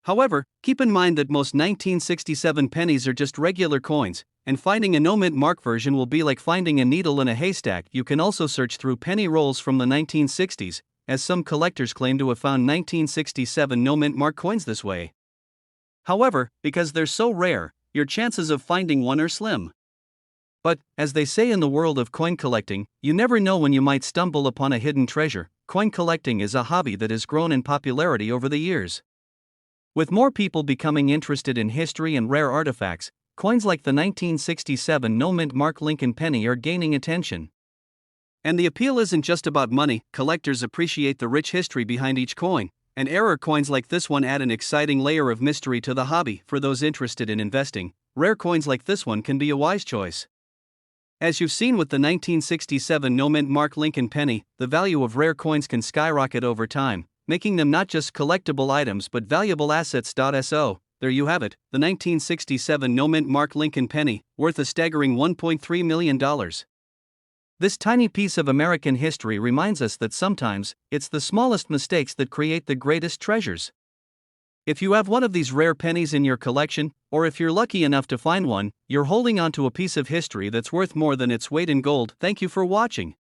However, keep in mind that most 1967 pennies are just regular coins, and finding a no mint mark version will be like finding a needle in a haystack. You can also search through penny rolls from the 1960s, as some collectors claim to have found 1967 no mint mark coins this way. However, because they're so rare, your chances of finding one are slim. But, as they say in the world of coin collecting, you never know when you might stumble upon a hidden treasure. Coin collecting is a hobby that has grown in popularity over the years. With more people becoming interested in history and rare artifacts, coins like the 1967 no mint mark Lincoln penny are gaining attention. And the appeal isn't just about money. Collectors appreciate the rich history behind each coin, and rare coins like this one add an exciting layer of mystery to the hobby. For those interested in investing, rare coins like this one can be a wise choice. As you've seen with the 1967 no mint mark Lincoln penny, the value of rare coins can skyrocket over time, making them not just collectible items but valuable assets. So, there you have it, the 1967 no mint mark Lincoln penny, worth a staggering $1.3 million. This tiny piece of American history reminds us that sometimes, it's the smallest mistakes that create the greatest treasures. If you have one of these rare pennies in your collection, or if you're lucky enough to find one, you're holding onto a piece of history that's worth more than its weight in gold. Thank you for watching.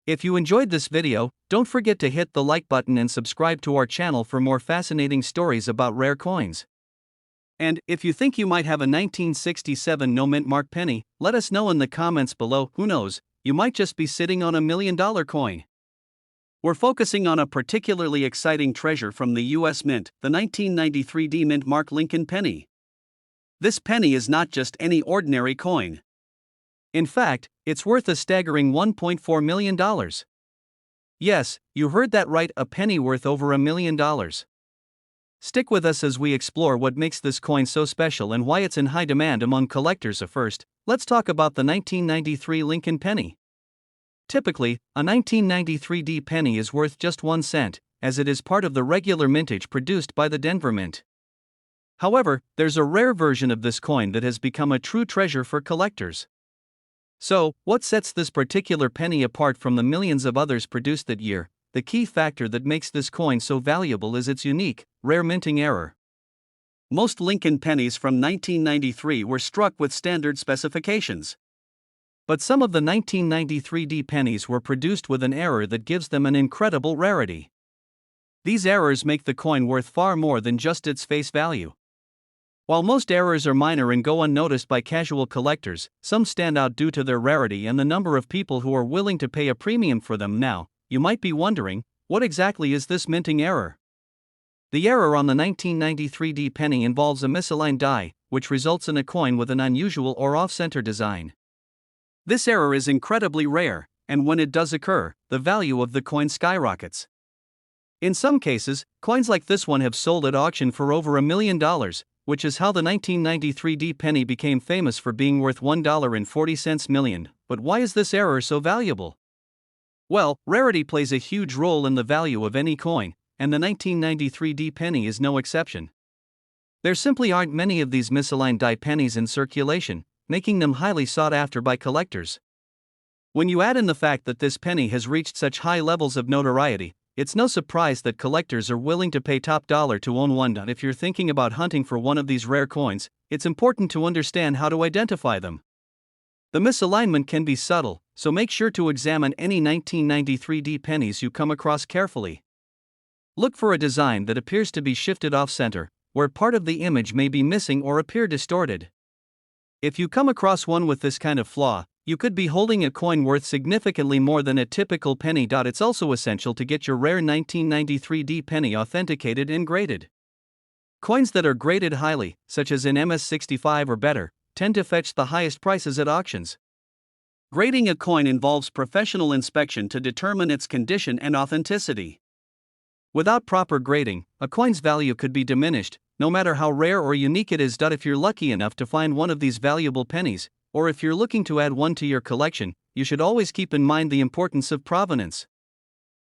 If you enjoyed this video, don't forget to hit the like button and subscribe to our channel for more fascinating stories about rare coins. And, if you think you might have a 1967 no mint mark penny, let us know in the comments below. Who knows, you might just be sitting on $1 million coin. We're focusing on a particularly exciting treasure from the US Mint, the 1993 D mint mark Lincoln penny. This penny is not just any ordinary coin. In fact, it's worth a staggering $1.4 million. Yes, you heard that right, a penny worth over $1 million. Stick with us as we explore what makes this coin so special and why it's in high demand among collectors. First, let's talk about the 1993 Lincoln penny. Typically, a 1993 D penny is worth just 1 cent, as it is part of the regular mintage produced by the Denver Mint. However, there's a rare version of this coin that has become a true treasure for collectors. So, what sets this particular penny apart from the millions of others produced that year? The key factor that makes this coin so valuable is its unique, rare minting error. Most Lincoln pennies from 1993 were struck with standard specifications. But some of the 1993 D pennies were produced with an error that gives them an incredible rarity. These errors make the coin worth far more than just its face value. While most errors are minor and go unnoticed by casual collectors, some stand out due to their rarity and the number of people who are willing to pay a premium for them. Now, you might be wondering, what exactly is this minting error? The error on the 1993 D penny involves a misaligned die, which results in a coin with an unusual or off-center design. This error is incredibly rare, and when it does occur, the value of the coin skyrockets. In some cases, coins like this one have sold at auction for over $1 million, which is how the 1993 D penny became famous for being worth $1.40 million. But why is this error so valuable? Well, rarity plays a huge role in the value of any coin, and the 1993 D penny is no exception. There simply aren't many of these misaligned die pennies in circulation, making them highly sought after by collectors. When you add in the fact that this penny has reached such high levels of notoriety, it's no surprise that collectors are willing to pay top dollar to own one. If you're thinking about hunting for one of these rare coins, it's important to understand how to identify them. The misalignment can be subtle, so make sure to examine any 1993 D pennies you come across carefully. Look for a design that appears to be shifted off-center, where part of the image may be missing or appear distorted. If you come across one with this kind of flaw, you could be holding a coin worth significantly more than a typical penny. It's also essential to get your rare 1993 D penny authenticated and graded. Coins that are graded highly, such as in MS65 or better, tend to fetch the highest prices at auctions. Grading a coin involves professional inspection to determine its condition and authenticity. Without proper grading, a coin's value could be diminished, no matter how rare or unique it is. If you're lucky enough to find one of these valuable pennies, or if you're looking to add one to your collection, you should always keep in mind the importance of provenance.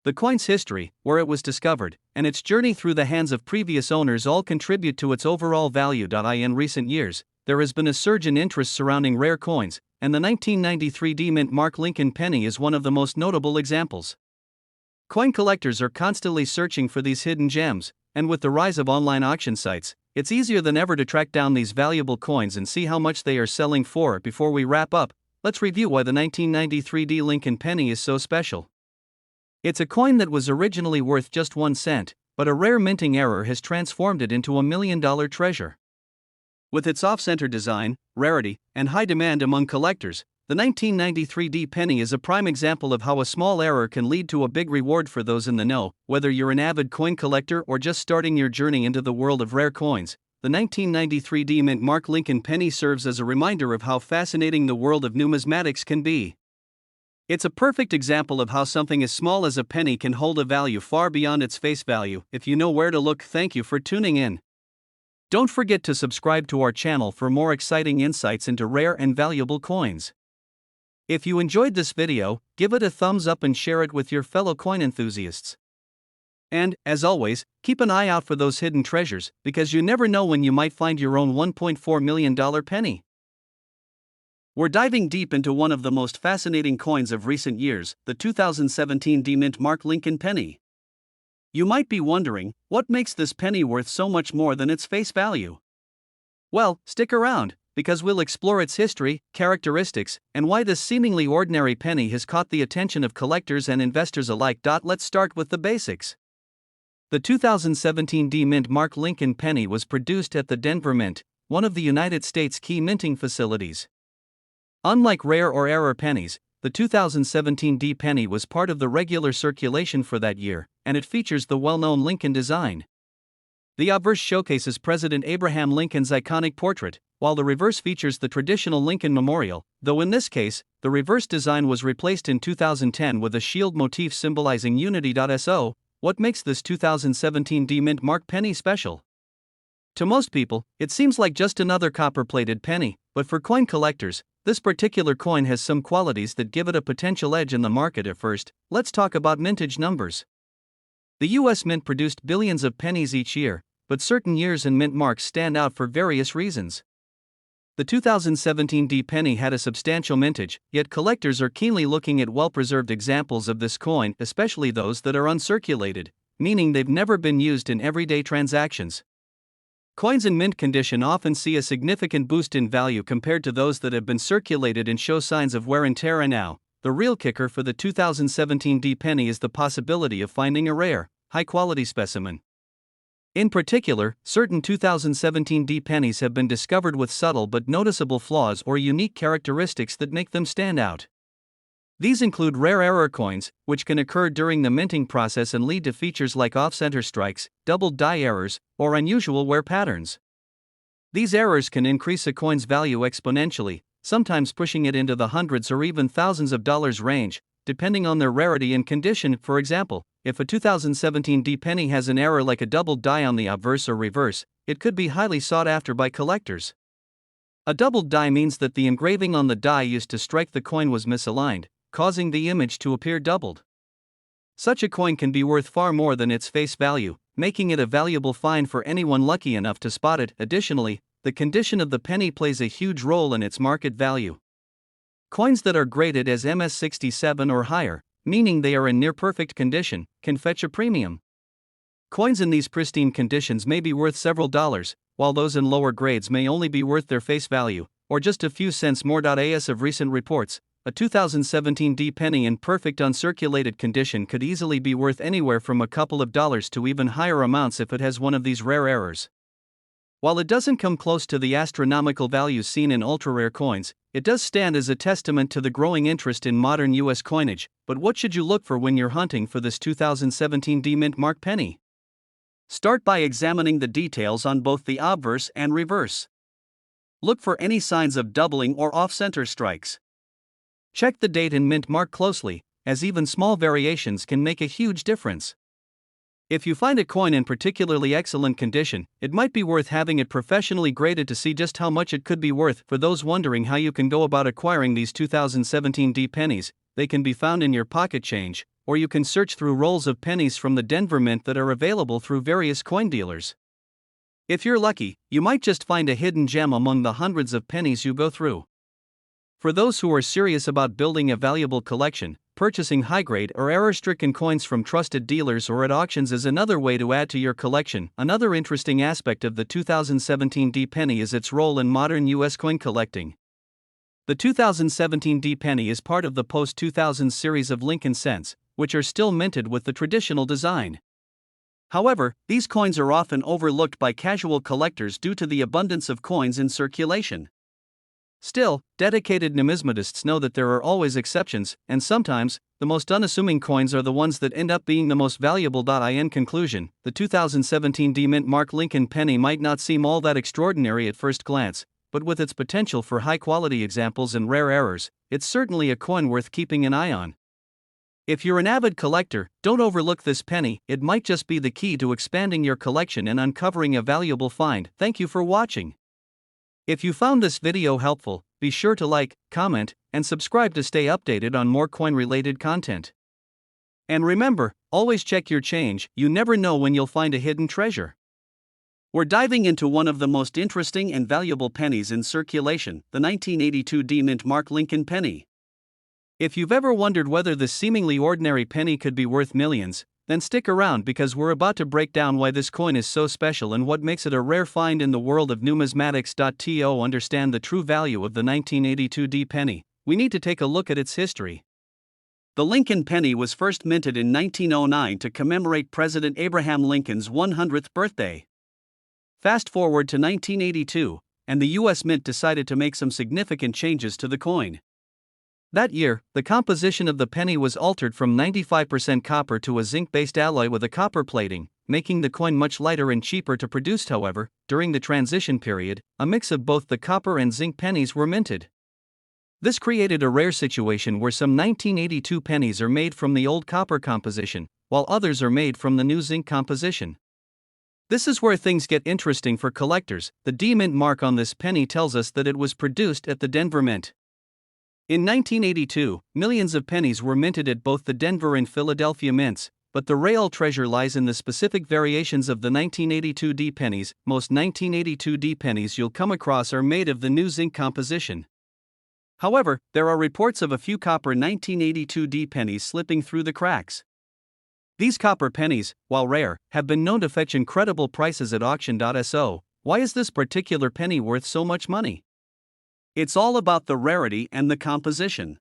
The coin's history, where it was discovered, and its journey through the hands of previous owners all contribute to its overall value. In recent years, there has been a surge in interest surrounding rare coins, and the 1993 D mint mark Lincoln penny is one of the most notable examples. Coin collectors are constantly searching for these hidden gems, and with the rise of online auction sites, it's easier than ever to track down these valuable coins and see how much they are selling for. Before we wrap up, let's review why the 1993 D Lincoln penny is so special. It's a coin that was originally worth just 1 cent, but a rare minting error has transformed it into a $1 million treasure. With its off-center design, rarity, and high demand among collectors, the 1993 D penny is a prime example of how a small error can lead to a big reward for those in the know. Whether you're an avid coin collector or just starting your journey into the world of rare coins, the 1993 D Mint Mark Lincoln penny serves as a reminder of how fascinating the world of numismatics can be. It's a perfect example of how something as small as a penny can hold a value far beyond its face value if you know where to look. Thank you for tuning in. Don't forget to subscribe to our channel for more exciting insights into rare and valuable coins. If you enjoyed this video, give it a thumbs up and share it with your fellow coin enthusiasts. And, as always, keep an eye out for those hidden treasures, because you never know when you might find your own $1.4 million penny. We're diving deep into one of the most fascinating coins of recent years, the 2017 D Mint Mark Lincoln penny. You might be wondering, what makes this penny worth so much more than its face value? Well, stick around, because we'll explore its history, characteristics, and why this seemingly ordinary penny has caught the attention of collectors and investors alike. Let's start with the basics. The 2017 D Mint Mark Lincoln penny was produced at the Denver Mint, one of the United States' key minting facilities. Unlike rare or error pennies, the 2017 D penny was part of the regular circulation for that year, and it features the well-known Lincoln design. The obverse showcases President Abraham Lincoln's iconic portrait, while the reverse features the traditional Lincoln memorial, though in this case, the reverse design was replaced in 2010 with a shield motif symbolizing unity. So, what makes this 2017 D Mint Mark penny special? To most people, it seems like just another copper-plated penny, but for coin collectors, this particular coin has some qualities that give it a potential edge in the market. At first, let's talk about mintage numbers. The U.S. Mint produced billions of pennies each year, but certain years and mint marks stand out for various reasons. The 2017 D penny had a substantial mintage, yet collectors are keenly looking at well-preserved examples of this coin, especially those that are uncirculated, meaning they've never been used in everyday transactions. Coins in mint condition often see a significant boost in value compared to those that have been circulated and show signs of wear and tear. And now, the real kicker for the 2017 D penny is the possibility of finding a rare, high-quality specimen. In particular, certain 2017 D pennies have been discovered with subtle but noticeable flaws or unique characteristics that make them stand out. These include rare error coins, which can occur during the minting process and lead to features like off-center strikes, doubled die errors, or unusual wear patterns. These errors can increase a coin's value exponentially, sometimes pushing it into the hundreds or even thousands of dollars range, depending on their rarity and condition. For example, if a 2017 D penny has an error like a doubled die on the obverse or reverse, it could be highly sought after by collectors. A doubled die means that the engraving on the die used to strike the coin was misaligned, causing the image to appear doubled. Such a coin can be worth far more than its face value, making it a valuable find for anyone lucky enough to spot it. Additionally, the condition of the penny plays a huge role in its market value. Coins that are graded as MS67 or higher, meaning they are in near-perfect condition, can fetch a premium. Coins in these pristine conditions may be worth several dollars, while those in lower grades may only be worth their face value, or just a few cents more. As of recent reports, a 2017 D penny in perfect uncirculated condition could easily be worth anywhere from a couple of dollars to even higher amounts if it has one of these rare errors. While it doesn't come close to the astronomical values seen in ultra-rare coins, it does stand as a testament to the growing interest in modern U.S. coinage. But what should you look for when you're hunting for this 2017 D Mint Mark penny? Start by examining the details on both the obverse and reverse. Look for any signs of doubling or off-center strikes. Check the date and mint mark closely, as even small variations can make a huge difference. If you find a coin in particularly excellent condition, it might be worth having it professionally graded to see just how much it could be worth. For those wondering how you can go about acquiring these 2017 D pennies, they can be found in your pocket change, or you can search through rolls of pennies from the Denver Mint that are available through various coin dealers. If you're lucky, you might just find a hidden gem among the hundreds of pennies you go through. For those who are serious about building a valuable collection, purchasing high-grade or error-stricken coins from trusted dealers or at auctions is another way to add to your collection. Another interesting aspect of the 2017 D penny is its role in modern U.S. coin collecting. The 2017 D penny is part of the post-2000 series of Lincoln cents, which are still minted with the traditional design. However, these coins are often overlooked by casual collectors due to the abundance of coins in circulation. Still, dedicated numismatists know that there are always exceptions, and sometimes, the most unassuming coins are the ones that end up being the most valuable. In conclusion, the 2017 D Mint Mark Lincoln penny might not seem all that extraordinary at first glance, but with its potential for high-quality examples and rare errors, it's certainly a coin worth keeping an eye on. If you're an avid collector, don't overlook this penny. It might just be the key to expanding your collection and uncovering a valuable find. Thank you for watching. If you found this video helpful, be sure to like, comment, and subscribe to stay updated on more coin-related content. And remember, always check your change. You never know when you'll find a hidden treasure. We're diving into one of the most interesting and valuable pennies in circulation, the 1982 D Mint Mark Lincoln penny. If you've ever wondered whether this seemingly ordinary penny could be worth millions, then stick around because we're about to break down why this coin is so special and what makes it a rare find in the world of numismatics. To understand the true value of the 1982 D penny, we need to take a look at its history. The Lincoln penny was first minted in 1909 to commemorate President Abraham Lincoln's 100th birthday. Fast forward to 1982, and the U.S. Mint decided to make some significant changes to the coin. That year, the composition of the penny was altered from 95% copper to a zinc-based alloy with a copper plating, making the coin much lighter and cheaper to produce. However, during the transition period, a mix of both the copper and zinc pennies were minted. This created a rare situation where some 1982 pennies are made from the old copper composition, while others are made from the new zinc composition. This is where things get interesting for collectors. The D Mint mark on this penny tells us that it was produced at the Denver Mint. In 1982, millions of pennies were minted at both the Denver and Philadelphia mints, but the real treasure lies in the specific variations of the 1982 D pennies. Most 1982 D pennies you'll come across are made of the new zinc composition. However, there are reports of a few copper 1982 D pennies slipping through the cracks. These copper pennies, while rare, have been known to fetch incredible prices at auction. So, why is this particular penny worth so much money? It's all about the rarity and the composition.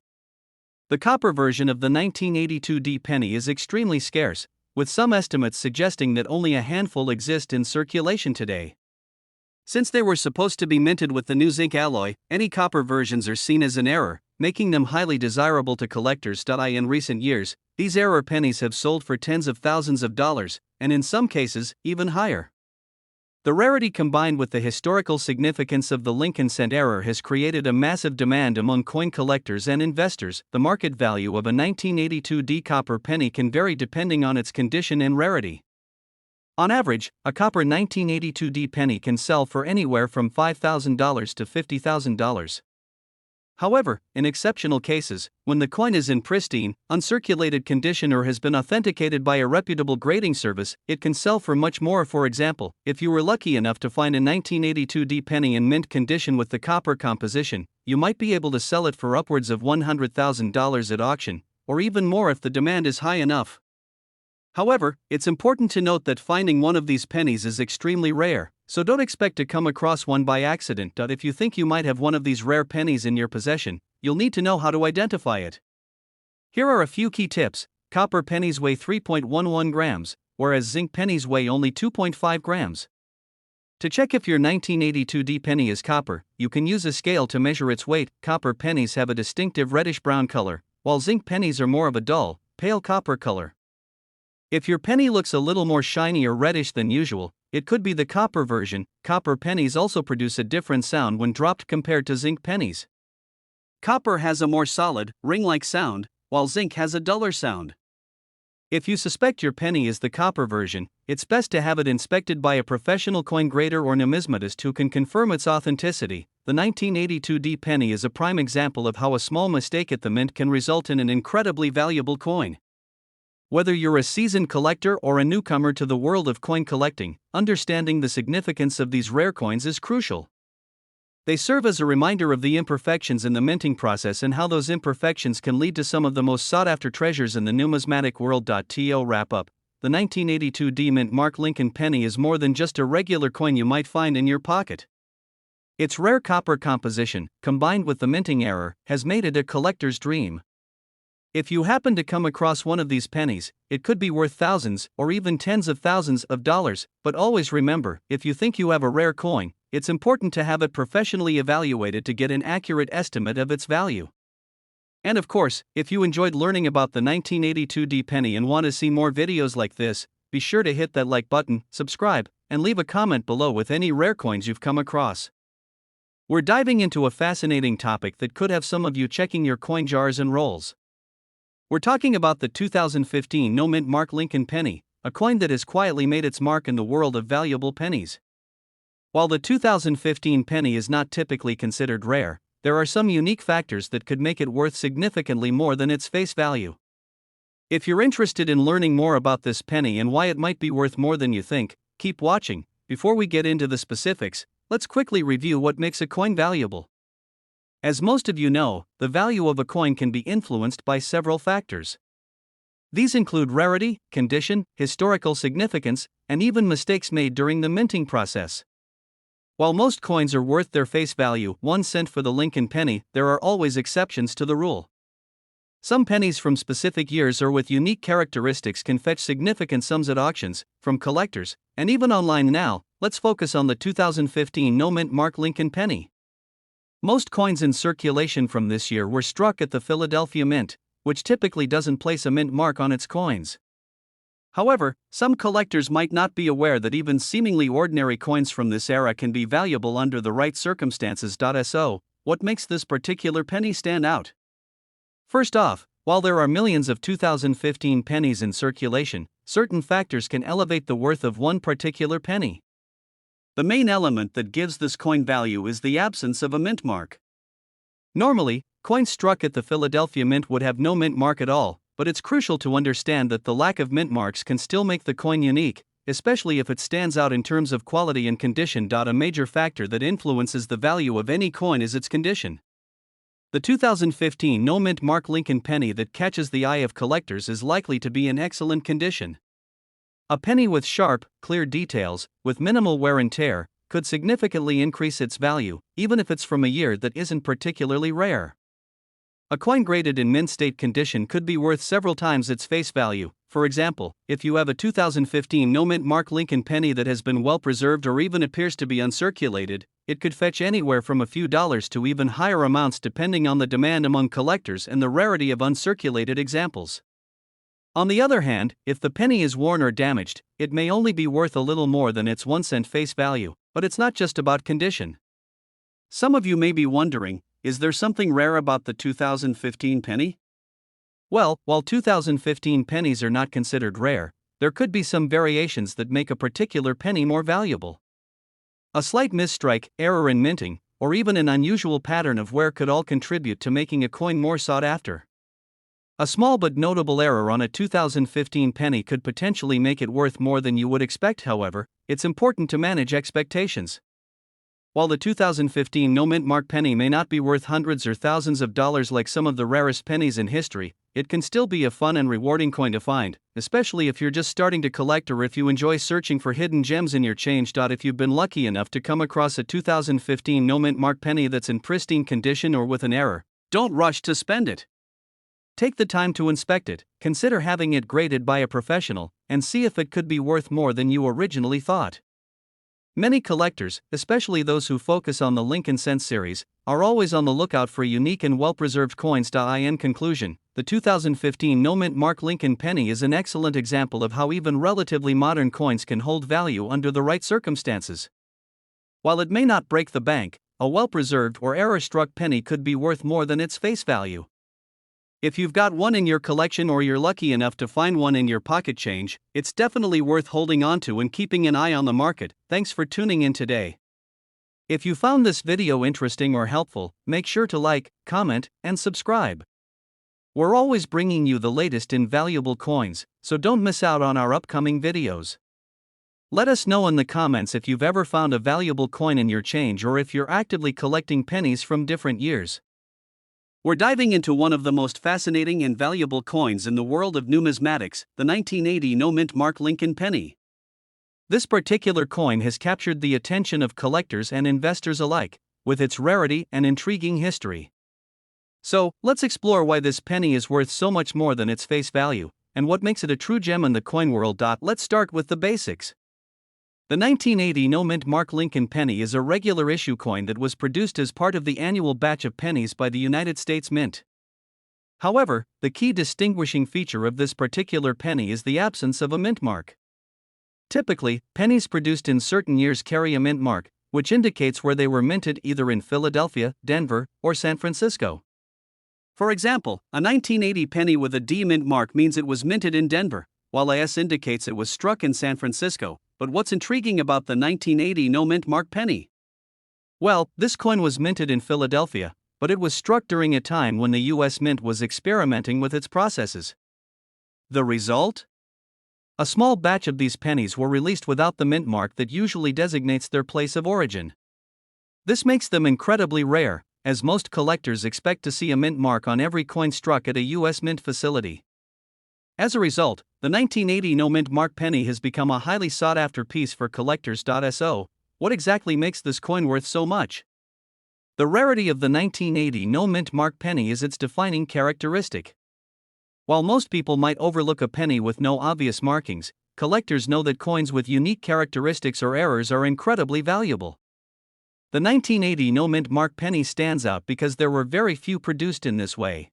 The copper version of the 1982 D penny is extremely scarce, with some estimates suggesting that only a handful exist in circulation today. Since they were supposed to be minted with the new zinc alloy, any copper versions are seen as an error, making them highly desirable to collectors. In recent years, these error pennies have sold for tens of thousands of dollars, and in some cases, even higher. The rarity combined with the historical significance of the Lincoln cent error has created a massive demand among coin collectors and investors. The market value of a 1982 D copper penny can vary depending on its condition and rarity. On average, a copper 1982 D penny can sell for anywhere from $5,000 to $50,000. However, in exceptional cases, when the coin is in pristine, uncirculated condition or has been authenticated by a reputable grading service, it can sell for much more. For example, if you were lucky enough to find a 1982 D penny in mint condition with the copper composition, you might be able to sell it for upwards of $100,000 at auction, or even more if the demand is high enough. However, it's important to note that finding one of these pennies is extremely rare, so don't expect to come across one by accident. If you think you might have one of these rare pennies in your possession, you'll need to know how to identify it. Here are a few key tips. Copper pennies weigh 3.11 grams, whereas zinc pennies weigh only 2.5 grams. To check if your 1982 D penny is copper, you can use a scale to measure its weight. Copper pennies have a distinctive reddish-brown color, while zinc pennies are more of a dull, pale copper color. If your penny looks a little more shiny or reddish than usual, it could be the copper version. Copper pennies also produce a different sound when dropped compared to zinc pennies. Copper has a more solid, ring-like sound, while zinc has a duller sound. If you suspect your penny is the copper version, it's best to have it inspected by a professional coin grader or numismatist who can confirm its authenticity. The 1982 D penny is a prime example of how a small mistake at the mint can result in an incredibly valuable coin. Whether you're a seasoned collector or a newcomer to the world of coin collecting, understanding the significance of these rare coins is crucial. They serve as a reminder of the imperfections in the minting process and how those imperfections can lead to some of the most sought-after treasures in the numismatic world. To wrap up, the 1982 D-Mint Mark Lincoln penny is more than just a regular coin you might find in your pocket. Its rare copper composition, combined with the minting error, has made it a collector's dream. If you happen to come across one of these pennies, it could be worth thousands or even tens of thousands of dollars, but always remember, if you think you have a rare coin, it's important to have it professionally evaluated to get an accurate estimate of its value. And of course, if you enjoyed learning about the 1982 D penny and want to see more videos like this, be sure to hit that like button, subscribe, and leave a comment below with any rare coins you've come across. We're diving into a fascinating topic that could have some of you checking your coin jars and rolls. We're talking about the 2015 no-mint Mark Lincoln penny, a coin that has quietly made its mark in the world of valuable pennies. While the 2015 penny is not typically considered rare, there are some unique factors that could make it worth significantly more than its face value. If you're interested in learning more about this penny and why it might be worth more than you think, keep watching. Before we get into the specifics, let's quickly review what makes a coin valuable. As most of you know, the value of a coin can be influenced by several factors. These include rarity, condition, historical significance, and even mistakes made during the minting process. While most coins are worth their face value, 1 cent for the Lincoln penny, there are always exceptions to the rule. Some pennies from specific years or with unique characteristics can fetch significant sums at auctions, from collectors, and even online. Now, let's focus on the 2015 no-mint Mark Lincoln penny. Most coins in circulation from this year were struck at the Philadelphia Mint, which typically doesn't place a mint mark on its coins. However, some collectors might not be aware that even seemingly ordinary coins from this era can be valuable under the right circumstances. So, what makes this particular penny stand out? First off, while there are millions of 2015 pennies in circulation, certain factors can elevate the worth of one particular penny. The main element that gives this coin value is the absence of a mint mark. Normally, coins struck at the Philadelphia Mint would have no mint mark at all, but it's crucial to understand that the lack of mint marks can still make the coin unique, especially if it stands out in terms of quality and condition. A major factor that influences the value of any coin is its condition. The 2015 no-mint Mark Lincoln penny that catches the eye of collectors is likely to be in excellent condition. A penny with sharp, clear details, with minimal wear and tear, could significantly increase its value, even if it's from a year that isn't particularly rare. A coin graded in mint state condition could be worth several times its face value. For example, if you have a 2015 no-mint Mark Lincoln penny that has been well preserved or even appears to be uncirculated, it could fetch anywhere from a few dollars to even higher amounts depending on the demand among collectors and the rarity of uncirculated examples. On the other hand, if the penny is worn or damaged, it may only be worth a little more than its 1 cent face value, but it's not just about condition. Some of you may be wondering, is there something rare about the 2015 penny? Well, while 2015 pennies are not considered rare, there could be some variations that make a particular penny more valuable. A slight misstrike, error in minting, or even an unusual pattern of wear could all contribute to making a coin more sought after. A small but notable error on a 2015 penny could potentially make it worth more than you would expect. However, it's important to manage expectations. While the 2015 no-mint Mark penny may not be worth hundreds or thousands of dollars like some of the rarest pennies in history, it can still be a fun and rewarding coin to find, especially if you're just starting to collect or if you enjoy searching for hidden gems in your change. If you've been lucky enough to come across a 2015 no-mint Mark penny that's in pristine condition or with an error, don't rush to spend it. Take the time to inspect it, consider having it graded by a professional, and see if it could be worth more than you originally thought. Many collectors, especially those who focus on the Lincoln Cent series, are always on the lookout for unique and well-preserved coins. In conclusion, the 2015 no-mint Mark Lincoln penny is an excellent example of how even relatively modern coins can hold value under the right circumstances. While it may not break the bank, a well-preserved or error-struck penny could be worth more than its face value. If you've got one in your collection or you're lucky enough to find one in your pocket change, it's definitely worth holding onto and keeping an eye on the market. Thanks for tuning in today. If you found this video interesting or helpful, make sure to like, comment, and subscribe. We're always bringing you the latest in valuable coins, so don't miss out on our upcoming videos. Let us know in the comments if you've ever found a valuable coin in your change or if you're actively collecting pennies from different years. We're diving into one of the most fascinating and valuable coins in the world of numismatics, the 1980 no-mint Mark Lincoln penny. This particular coin has captured the attention of collectors and investors alike, with its rarity and intriguing history. So, let's explore why this penny is worth so much more than its face value, and what makes it a true gem in the coin world. Let's start with the basics. The 1980 no-mint Mark Lincoln penny is a regular issue coin that was produced as part of the annual batch of pennies by the United States Mint. However, the key distinguishing feature of this particular penny is the absence of a mint mark. Typically, pennies produced in certain years carry a mint mark, which indicates where they were minted either in Philadelphia, Denver, or San Francisco. For example, a 1980 penny with a D mint mark means it was minted in Denver, while a S indicates it was struck in San Francisco. But what's intriguing about the 1980 no-mint mark penny? Well, this coin was minted in Philadelphia, but it was struck during a time when the US Mint was experimenting with its processes. The result? A small batch of these pennies were released without the mint mark that usually designates their place of origin. This makes them incredibly rare, as most collectors expect to see a mint mark on every coin struck at a US Mint facility. As a result, the 1980 no-mint mark penny has become a highly sought-after piece for collectors. So, what exactly makes this coin worth so much? The rarity of the 1980 no-mint mark penny is its defining characteristic. While most people might overlook a penny with no obvious markings, collectors know that coins with unique characteristics or errors are incredibly valuable. The 1980 no-mint mark penny stands out because there were very few produced in this way.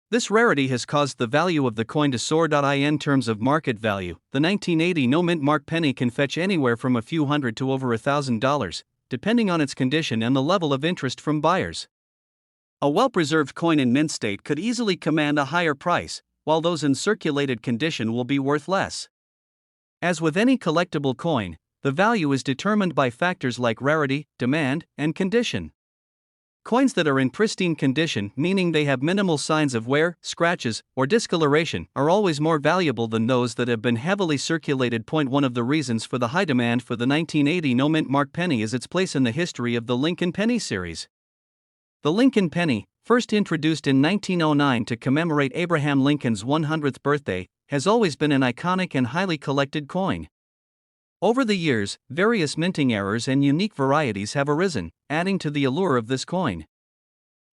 This rarity has caused the value of the coin to soar. In terms of market value, the 1980 no-mint mark penny can fetch anywhere from a few hundred to over $1,000, depending on its condition and the level of interest from buyers. A well-preserved coin in mint state could easily command a higher price, while those in circulated condition will be worth less. As with any collectible coin, the value is determined by factors like rarity, demand, and condition. Coins that are in pristine condition, meaning they have minimal signs of wear, scratches, or discoloration, are always more valuable than those that have been heavily circulated. One of the reasons for the high demand for the 1980 no-mint mark penny is its place in the history of the Lincoln Penny series. The Lincoln Penny, first introduced in 1909 to commemorate Abraham Lincoln's 100th birthday, has always been an iconic and highly collected coin. Over the years, various minting errors and unique varieties have arisen, adding to the allure of this coin.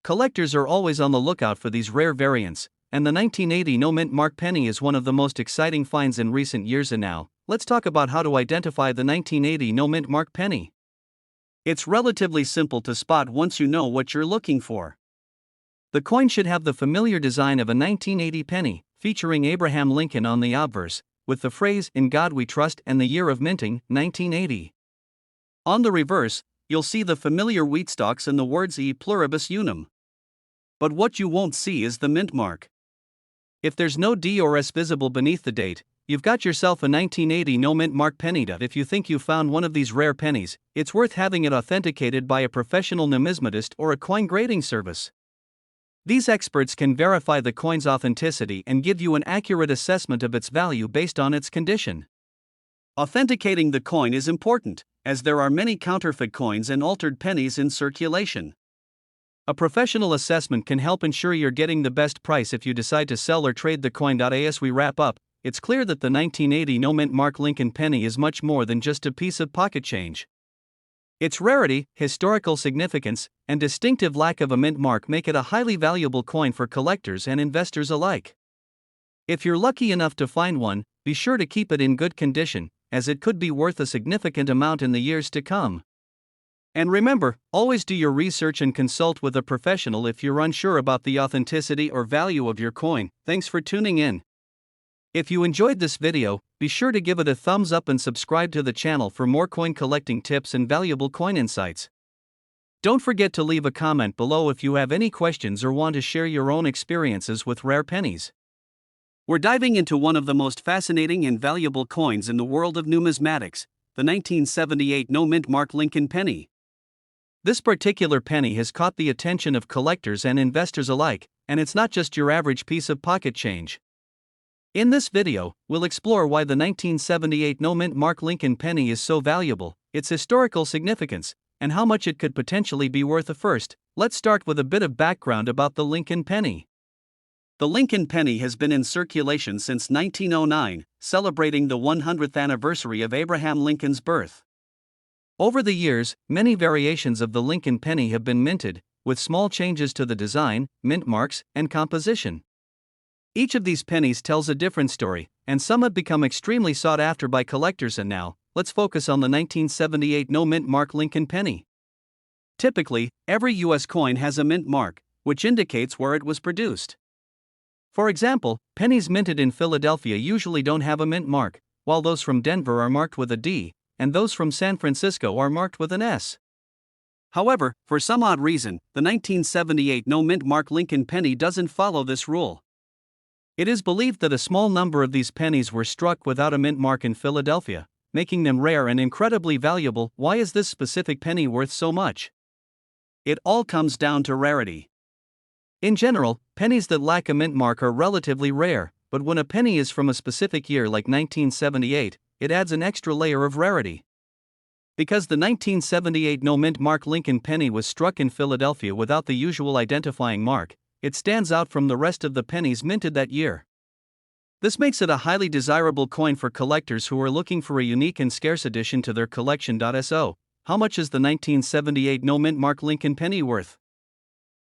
Collectors are always on the lookout for these rare variants, and the 1980 no-mint mark penny is one of the most exciting finds in recent years. And now, let's talk about how to identify the 1980 no-mint mark penny. It's relatively simple to spot once you know what you're looking for. The coin should have the familiar design of a 1980 penny, featuring Abraham Lincoln on the obverse, with the phrase, "In God We Trust," and the year of minting, 1980. On the reverse, you'll see the familiar wheat stalks and the words E pluribus unum. But what you won't see is the mint mark. If there's no D or S visible beneath the date, you've got yourself a 1980 no-mint mark penny. If you think you found one of these rare pennies, it's worth having it authenticated by a professional numismatist or a coin grading service. These experts can verify the coin's authenticity and give you an accurate assessment of its value based on its condition. Authenticating the coin is important, as there are many counterfeit coins and altered pennies in circulation. A professional assessment can help ensure you're getting the best price if you decide to sell or trade the coin. As we wrap up, it's clear that the 1980 no-mint mark Lincoln penny is much more than just a piece of pocket change. Its rarity, historical significance, and distinctive lack of a mint mark make it a highly valuable coin for collectors and investors alike. If you're lucky enough to find one, be sure to keep it in good condition, as it could be worth a significant amount in the years to come. And remember, always do your research and consult with a professional if you're unsure about the authenticity or value of your coin. Thanks for tuning in. If you enjoyed this video, be sure to give it a thumbs up and subscribe to the channel for more coin collecting tips and valuable coin insights. Don't forget to leave a comment below if you have any questions or want to share your own experiences with rare pennies. We're diving into one of the most fascinating and valuable coins in the world of numismatics, the 1978 no-mint mark Lincoln penny. This particular penny has caught the attention of collectors and investors alike, and it's not just your average piece of pocket change. In this video, we'll explore why the 1978 no-mint mark Lincoln penny is so valuable, its historical significance, and how much it could potentially be worth. First, let's start with a bit of background about the Lincoln penny. The Lincoln penny has been in circulation since 1909, celebrating the 100th anniversary of Abraham Lincoln's birth. Over the years, many variations of the Lincoln penny have been minted, with small changes to the design, mint marks, and composition. Each of these pennies tells a different story, and some have become extremely sought after by collectors. And now, let's focus on the 1978 no-mint mark Lincoln penny. Typically, every U.S. coin has a mint mark, which indicates where it was produced. For example, pennies minted in Philadelphia usually don't have a mint mark, while those from Denver are marked with a D, and those from San Francisco are marked with an S. However, for some odd reason, the 1978 no-mint mark Lincoln penny doesn't follow this rule. It is believed that a small number of these pennies were struck without a mint mark in Philadelphia, making them rare and incredibly valuable. Why is this specific penny worth so much? It all comes down to rarity. In general, pennies that lack a mint mark are relatively rare, but when a penny is from a specific year like 1978, it adds an extra layer of rarity. Because the 1978 no-mint mark Lincoln penny was struck in Philadelphia without the usual identifying mark, it stands out from the rest of the pennies minted that year. This makes it a highly desirable coin for collectors who are looking for a unique and scarce addition to their collection. So, how much is the 1978 no-mint mark Lincoln penny worth?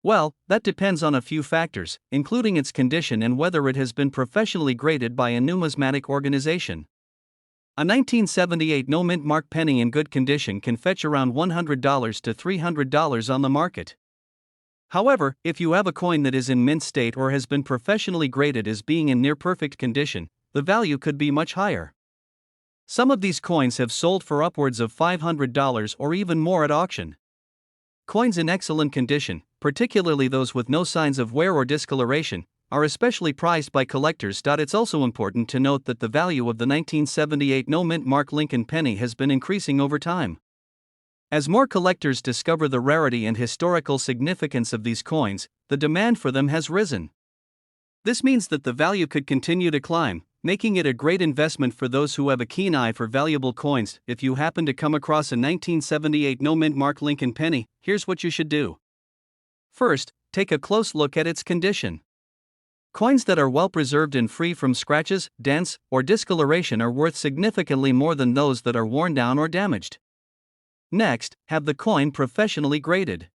Well, that depends on a few factors, including its condition and whether it has been professionally graded by a numismatic organization. A 1978 no-mint mark penny in good condition can fetch around $100 to $300 on the market. However, if you have a coin that is in mint state or has been professionally graded as being in near-perfect condition, the value could be much higher. Some of these coins have sold for upwards of $500 or even more at auction. Coins in excellent condition, particularly those with no signs of wear or discoloration, are especially prized by collectors. It's also important to note that the value of the 1978 no-mint mark Lincoln penny has been increasing over time. As more collectors discover the rarity and historical significance of these coins, the demand for them has risen. This means that the value could continue to climb, making it a great investment for those who have a keen eye for valuable coins. If you happen to come across a 1978 no-mint mark Lincoln penny, here's what you should do. First, take a close look at its condition. Coins that are well preserved and free from scratches, dents, or discoloration are worth significantly more than those that are worn down or damaged. Next, have the coin professionally graded.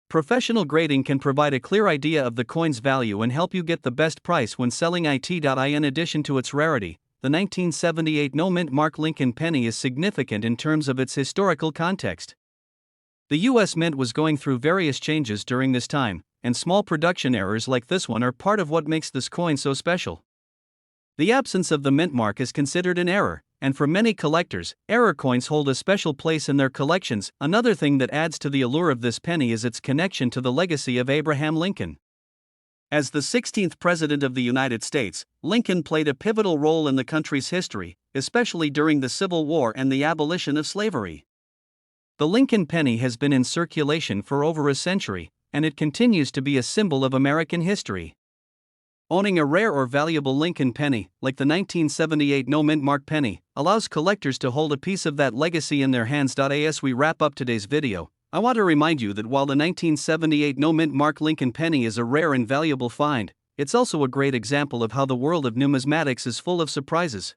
Professional grading can provide a clear idea of the coin's value and help you get the best price when selling it. In addition to its rarity, the 1978 no-mint mark Lincoln penny is significant in terms of its historical context. The U.S. Mint was going through various changes during this time, and small production errors like this one are part of what makes this coin so special. The absence of the mint mark is considered an error, and for many collectors, error coins hold a special place in their collections. Another thing that adds to the allure of this penny is its connection to the legacy of Abraham Lincoln. As the 16th President of the United States, Lincoln played a pivotal role in the country's history, especially during the Civil War and the abolition of slavery. The Lincoln penny has been in circulation for over a century, and it continues to be a symbol of American history. Owning a rare or valuable Lincoln penny, like the 1978 no-mint mark penny, allows collectors to hold a piece of that legacy in their hands. As we wrap up today's video, I want to remind you that while the 1978 no-mint mark Lincoln penny is a rare and valuable find, it's also a great example of how the world of numismatics is full of surprises.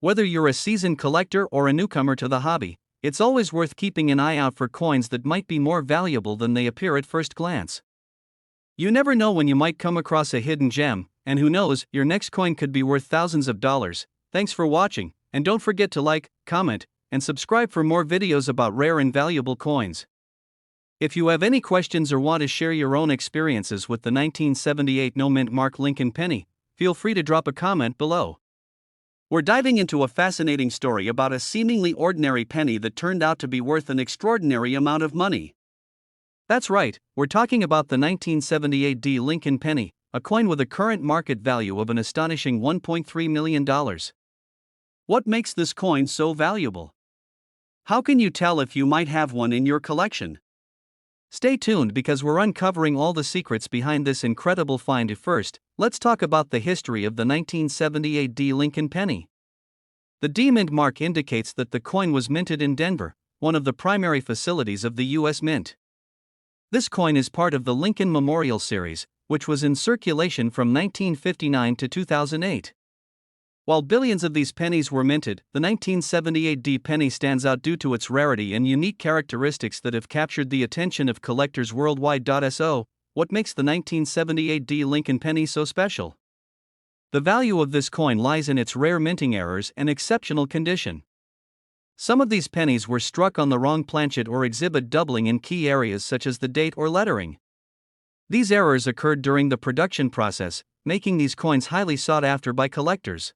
Whether you're a seasoned collector or a newcomer to the hobby, it's always worth keeping an eye out for coins that might be more valuable than they appear at first glance. You never know when you might come across a hidden gem, and who knows, your next coin could be worth thousands of dollars. Thanks for watching, and don't forget to like, comment, and subscribe for more videos about rare and valuable coins. If you have any questions or want to share your own experiences with the 1978 no-mint mark Lincoln penny, feel free to drop a comment below. We're diving into a fascinating story about a seemingly ordinary penny that turned out to be worth an extraordinary amount of money. That's right, we're talking about the 1978 Lincoln penny, a coin with a current market value of an astonishing $1.3 million. What makes this coin so valuable? How can you tell if you might have one in your collection? Stay tuned because we're uncovering all the secrets behind this incredible find. First, let's talk about the history of the 1978 D Lincoln penny. The D Mint mark indicates that the coin was minted in Denver, one of the primary facilities of the U.S. Mint. This coin is part of the Lincoln Memorial Series, which was in circulation from 1959 to 2008. While billions of these pennies were minted, the 1978 D penny stands out due to its rarity and unique characteristics that have captured the attention of collectors worldwide. So, what makes the 1978 D Lincoln penny so special? The value of this coin lies in its rare minting errors and exceptional condition. Some of these pennies were struck on the wrong planchet or exhibit doubling in key areas such as the date or lettering. These errors occurred during the production process, making these coins highly sought after by collectors.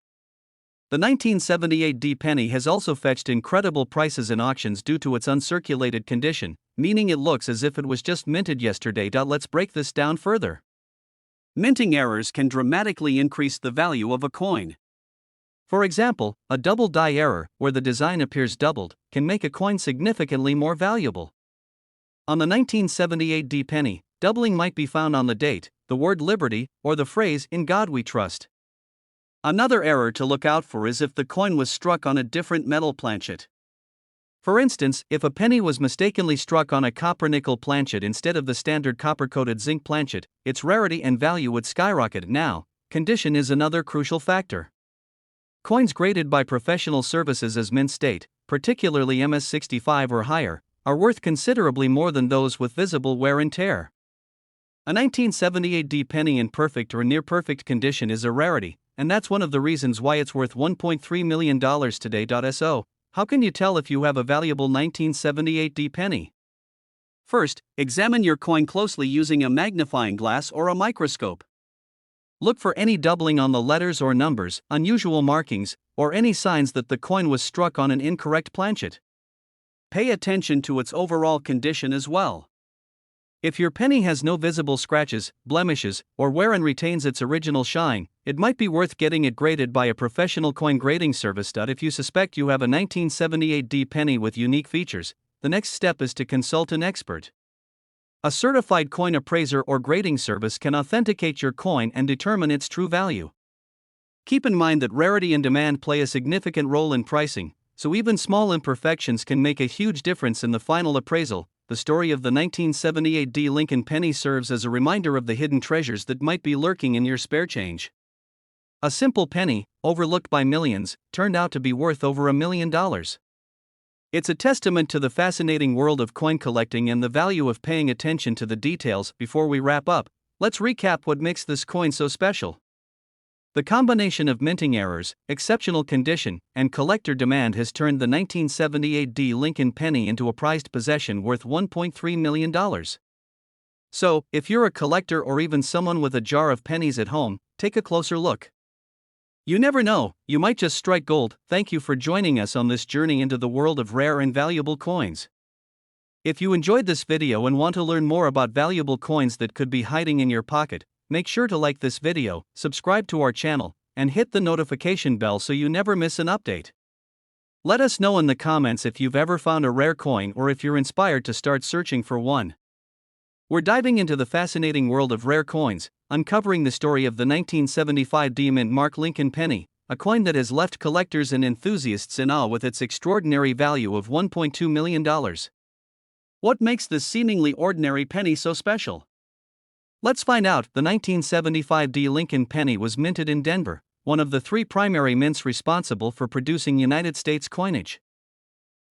The 1978 D penny has also fetched incredible prices in auctions due to its uncirculated condition, meaning it looks as if it was just minted yesterday. Let's break this down further. Minting errors can dramatically increase the value of a coin. For example, a double die error, where the design appears doubled, can make a coin significantly more valuable. On the 1978 D penny, doubling might be found on the date, the word liberty, or the phrase, "In God We Trust." Another error to look out for is if the coin was struck on a different metal planchet. For instance, if a penny was mistakenly struck on a copper-nickel planchet instead of the standard copper-coated zinc planchet, its rarity and value would skyrocket. Now, condition is another crucial factor. Coins graded by professional services as mint state, particularly MS65 or higher, are worth considerably more than those with visible wear and tear. A 1978 D penny in perfect or near-perfect condition is a rarity, and that's one of the reasons why it's worth $1.3 million today. So, how can you tell if you have a valuable 1978 D penny? First, examine your coin closely using a magnifying glass or a microscope. Look for any doubling on the letters or numbers, unusual markings, or any signs that the coin was struck on an incorrect planchet. Pay attention to its overall condition as well. If your penny has no visible scratches, blemishes, or wear and retains its original shine, it might be worth getting it graded by a professional coin grading service. If you suspect you have a 1978 D penny with unique features, the next step is to consult an expert. A certified coin appraiser or grading service can authenticate your coin and determine its true value. Keep in mind that rarity and demand play a significant role in pricing, so even small imperfections can make a huge difference in the final appraisal. The story of the 1978 D Lincoln penny serves as a reminder of the hidden treasures that might be lurking in your spare change. A simple penny, overlooked by millions, turned out to be worth over $1 million. It's a testament to the fascinating world of coin collecting and the value of paying attention to the details. Before we wrap up, let's recap what makes this coin so special. The combination of minting errors, exceptional condition, and collector demand has turned the 1978 D Lincoln penny into a prized possession worth $1.3 million. So, if you're a collector or even someone with a jar of pennies at home, take a closer look. You never know, you might just strike gold. Thank you for joining us on this journey into the world of rare and valuable coins. If you enjoyed this video and want to learn more about valuable coins that could be hiding in your pocket, make sure to like this video, subscribe to our channel, and hit the notification bell so you never miss an update. Let us know in the comments if you've ever found a rare coin or if you're inspired to start searching for one. We're diving into the fascinating world of rare coins, uncovering the story of the 1975 D Mint Mark Lincoln penny, a coin that has left collectors and enthusiasts in awe with its extraordinary value of $1.2 million. What makes this seemingly ordinary penny so special? Let's find out. The 1975 D Lincoln penny was minted in Denver, one of the three primary mints responsible for producing United States coinage.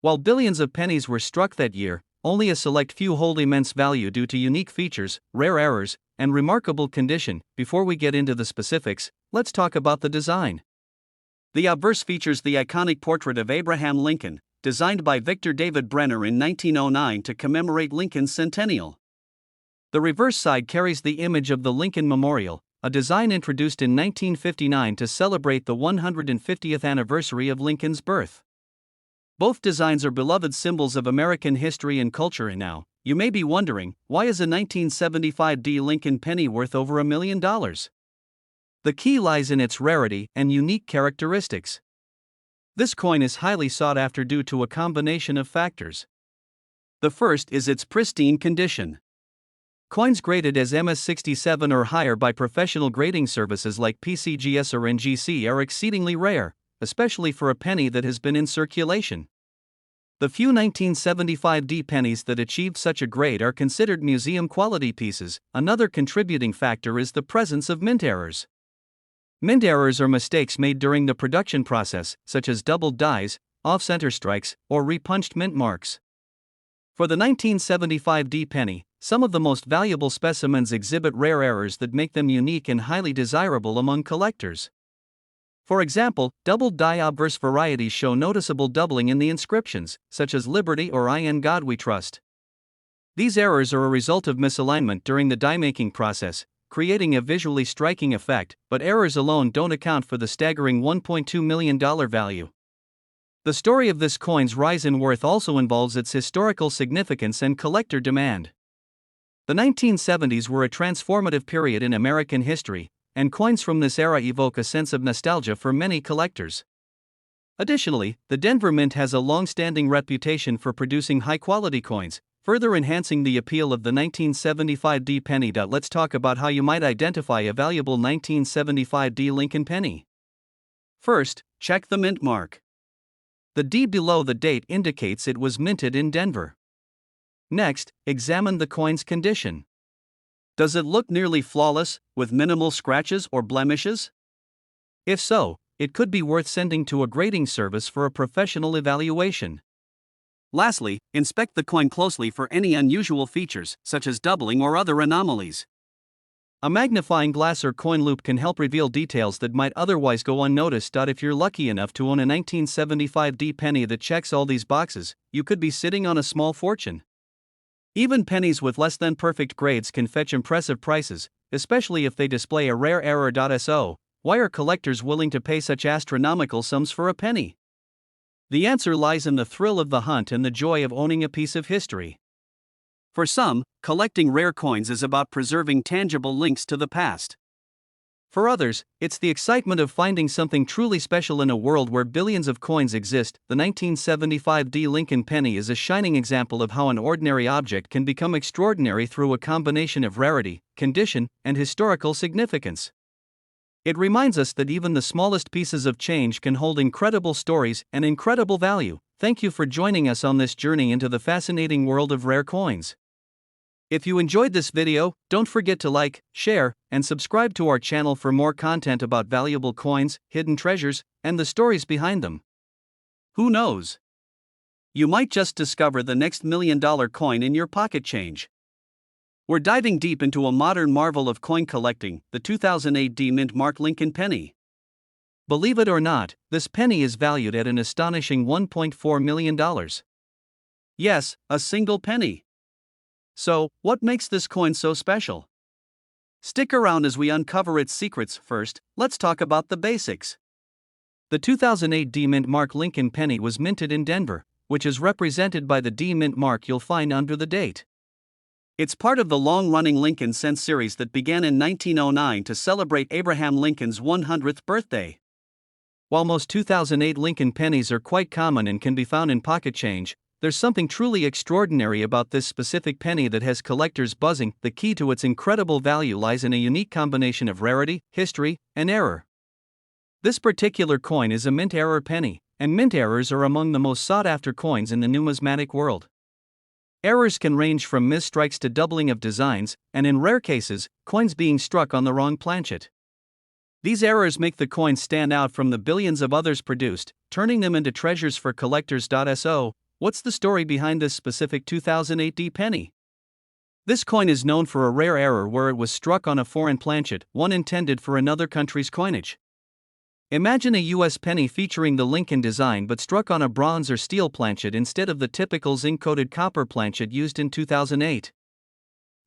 While billions of pennies were struck that year, only a select few hold immense value due to unique features, rare errors, and remarkable condition. Before we get into the specifics, let's talk about the design. The obverse features the iconic portrait of Abraham Lincoln, designed by Victor David Brenner in 1909 to commemorate Lincoln's centennial. The reverse side carries the image of the Lincoln Memorial, a design introduced in 1959 to celebrate the 150th anniversary of Lincoln's birth. Both designs are beloved symbols of American history and culture. And now, you may be wondering, why is a 1975 D Lincoln penny worth over $1 million? The key lies in its rarity and unique characteristics. This coin is highly sought after due to a combination of factors. The first is its pristine condition. Coins graded as MS67 or higher by professional grading services like PCGS or NGC are exceedingly rare, especially for a penny that has been in circulation. The few 1975D pennies that achieved such a grade are considered museum-quality pieces. Another contributing factor is the presence of mint errors. Mint errors are mistakes made during the production process, such as doubled dies, off-center strikes, or repunched mint marks. For the 1975D penny, some of the most valuable specimens exhibit rare errors that make them unique and highly desirable among collectors. For example, doubled die obverse varieties show noticeable doubling in the inscriptions, such as Liberty or I in God We Trust. These errors are a result of misalignment during the die-making process, creating a visually striking effect, but errors alone don't account for the staggering $1.2 million value. The story of this coin's rise in worth also involves its historical significance and collector demand. The 1970s were a transformative period in American history, and coins from this era evoke a sense of nostalgia for many collectors. Additionally, the Denver Mint has a long-standing reputation for producing high-quality coins, further enhancing the appeal of the 1975D penny. Let's talk about how you might identify a valuable 1975D Lincoln penny. First, check the mint mark. The D below the date indicates it was minted in Denver. Next, examine the coin's condition. Does it look nearly flawless, with minimal scratches or blemishes? If so, it could be worth sending to a grading service for a professional evaluation. Lastly, inspect the coin closely for any unusual features, such as doubling or other anomalies. A magnifying glass or coin loop can help reveal details that might otherwise go unnoticed. If you're lucky enough to own a 1975D penny that checks all these boxes, you could be sitting on a small fortune. Even pennies with less than perfect grades can fetch impressive prices, especially if they display a rare error. So, why are collectors willing to pay such astronomical sums for a penny? The answer lies in the thrill of the hunt and the joy of owning a piece of history. For some, collecting rare coins is about preserving tangible links to the past. For others, it's the excitement of finding something truly special in a world where billions of coins exist. The 1975D Lincoln penny is a shining example of how an ordinary object can become extraordinary through a combination of rarity, condition, and historical significance. It reminds us that even the smallest pieces of change can hold incredible stories and incredible value. Thank you for joining us on this journey into the fascinating world of rare coins. If you enjoyed this video, don't forget to like, share, and subscribe to our channel for more content about valuable coins, hidden treasures, and the stories behind them. Who knows? You might just discover the next $1 million coin in your pocket change. We're diving deep into a modern marvel of coin collecting, the 2008D Mint Mark Lincoln penny. Believe it or not, this penny is valued at an astonishing $1.4 million. Yes, a single penny. So, what makes this coin so special? Stick around as we uncover its secrets. First, let's talk about the basics. The 2008D Mint Mark Lincoln penny was minted in Denver, which is represented by the D Mint mark you'll find under the date. It's part of the long-running Lincoln cent series that began in 1909 to celebrate Abraham Lincoln's 100th birthday. While most 2008 Lincoln pennies are quite common and can be found in pocket change, there's something truly extraordinary about this specific penny that has collectors buzzing. The key to its incredible value lies in a unique combination of rarity, history, and error. This particular coin is a mint error penny, and mint errors are among the most sought-after coins in the numismatic world. Errors can range from misstrikes to doubling of designs, and in rare cases, coins being struck on the wrong planchet. These errors make the coin stand out from the billions of others produced, turning them into treasures for collectors. So, what's the story behind this specific 2008D penny? This coin is known for a rare error where it was struck on a foreign planchet, one intended for another country's coinage. Imagine a US penny featuring the Lincoln design but struck on a bronze or steel planchet instead of the typical zinc-coated copper planchet used in 2008.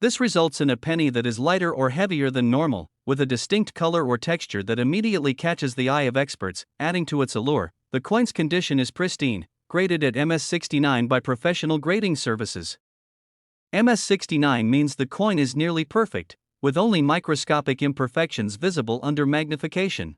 This results in a penny that is lighter or heavier than normal, with a distinct color or texture that immediately catches the eye of experts, adding to its allure. The coin's condition is pristine, graded at MS69 by professional grading services. MS69 means the coin is nearly perfect, with only microscopic imperfections visible under magnification.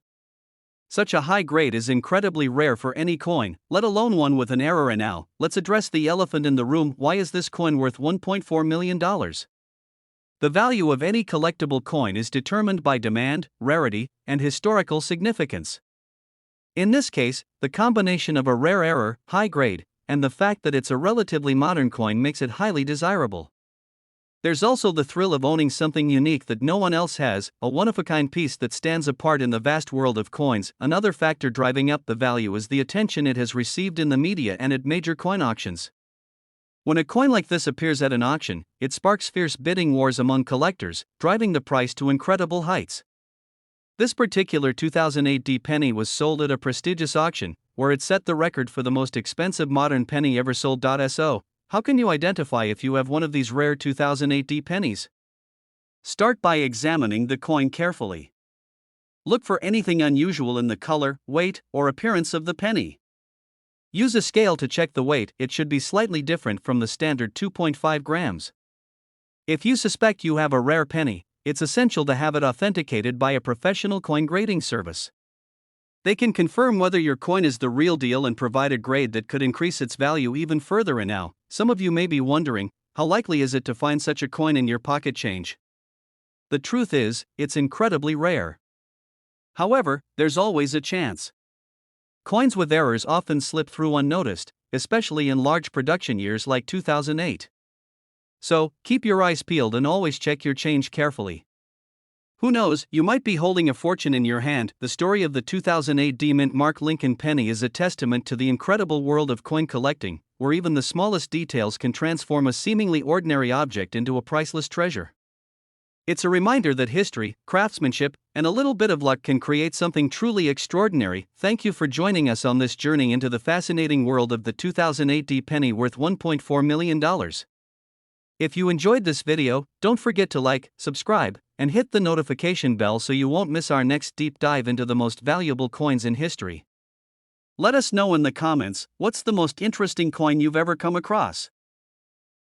Such a high grade is incredibly rare for any coin, let alone one with an error. And now, let's address the elephant in the room. Why is this coin worth $1.4 million? The value of any collectible coin is determined by demand, rarity, and historical significance. In this case, the combination of a rare error, high grade, and the fact that it's a relatively modern coin makes it highly desirable. There's also the thrill of owning something unique that no one else has, a one-of-a-kind piece that stands apart in the vast world of coins. Another factor driving up the value is the attention it has received in the media and at major coin auctions. When a coin like this appears at an auction, it sparks fierce bidding wars among collectors, driving the price to incredible heights. This particular 2008 penny was sold at a prestigious auction, where it set the record for the most expensive modern penny ever sold. So, how can you identify if you have one of these rare 2008 pennies? Start by examining the coin carefully. Look for anything unusual in the color, weight, or appearance of the penny. Use a scale to check the weight. It should be slightly different from the standard 2.5 grams. If you suspect you have a rare penny, it's essential to have it authenticated by a professional coin grading service. They can confirm whether your coin is the real deal and provide a grade that could increase its value even further. And now, some of you may be wondering, how likely is it to find such a coin in your pocket change? The truth is, it's incredibly rare. However, there's always a chance. Coins with errors often slip through unnoticed, especially in large production years like 2008. So, keep your eyes peeled and always check your change carefully. Who knows, you might be holding a fortune in your hand. The story of the 2008 mint Mark Lincoln penny is a testament to the incredible world of coin collecting, where even the smallest details can transform a seemingly ordinary object into a priceless treasure. It's a reminder that history, craftsmanship, and a little bit of luck can create something truly extraordinary. Thank you for joining us on this journey into the fascinating world of the 2008 penny worth $1.4 million. If you enjoyed this video, don't forget to like, subscribe, and hit the notification bell so you won't miss our next deep dive into the most valuable coins in history. Let us know in the comments, what's the most interesting coin you've ever come across?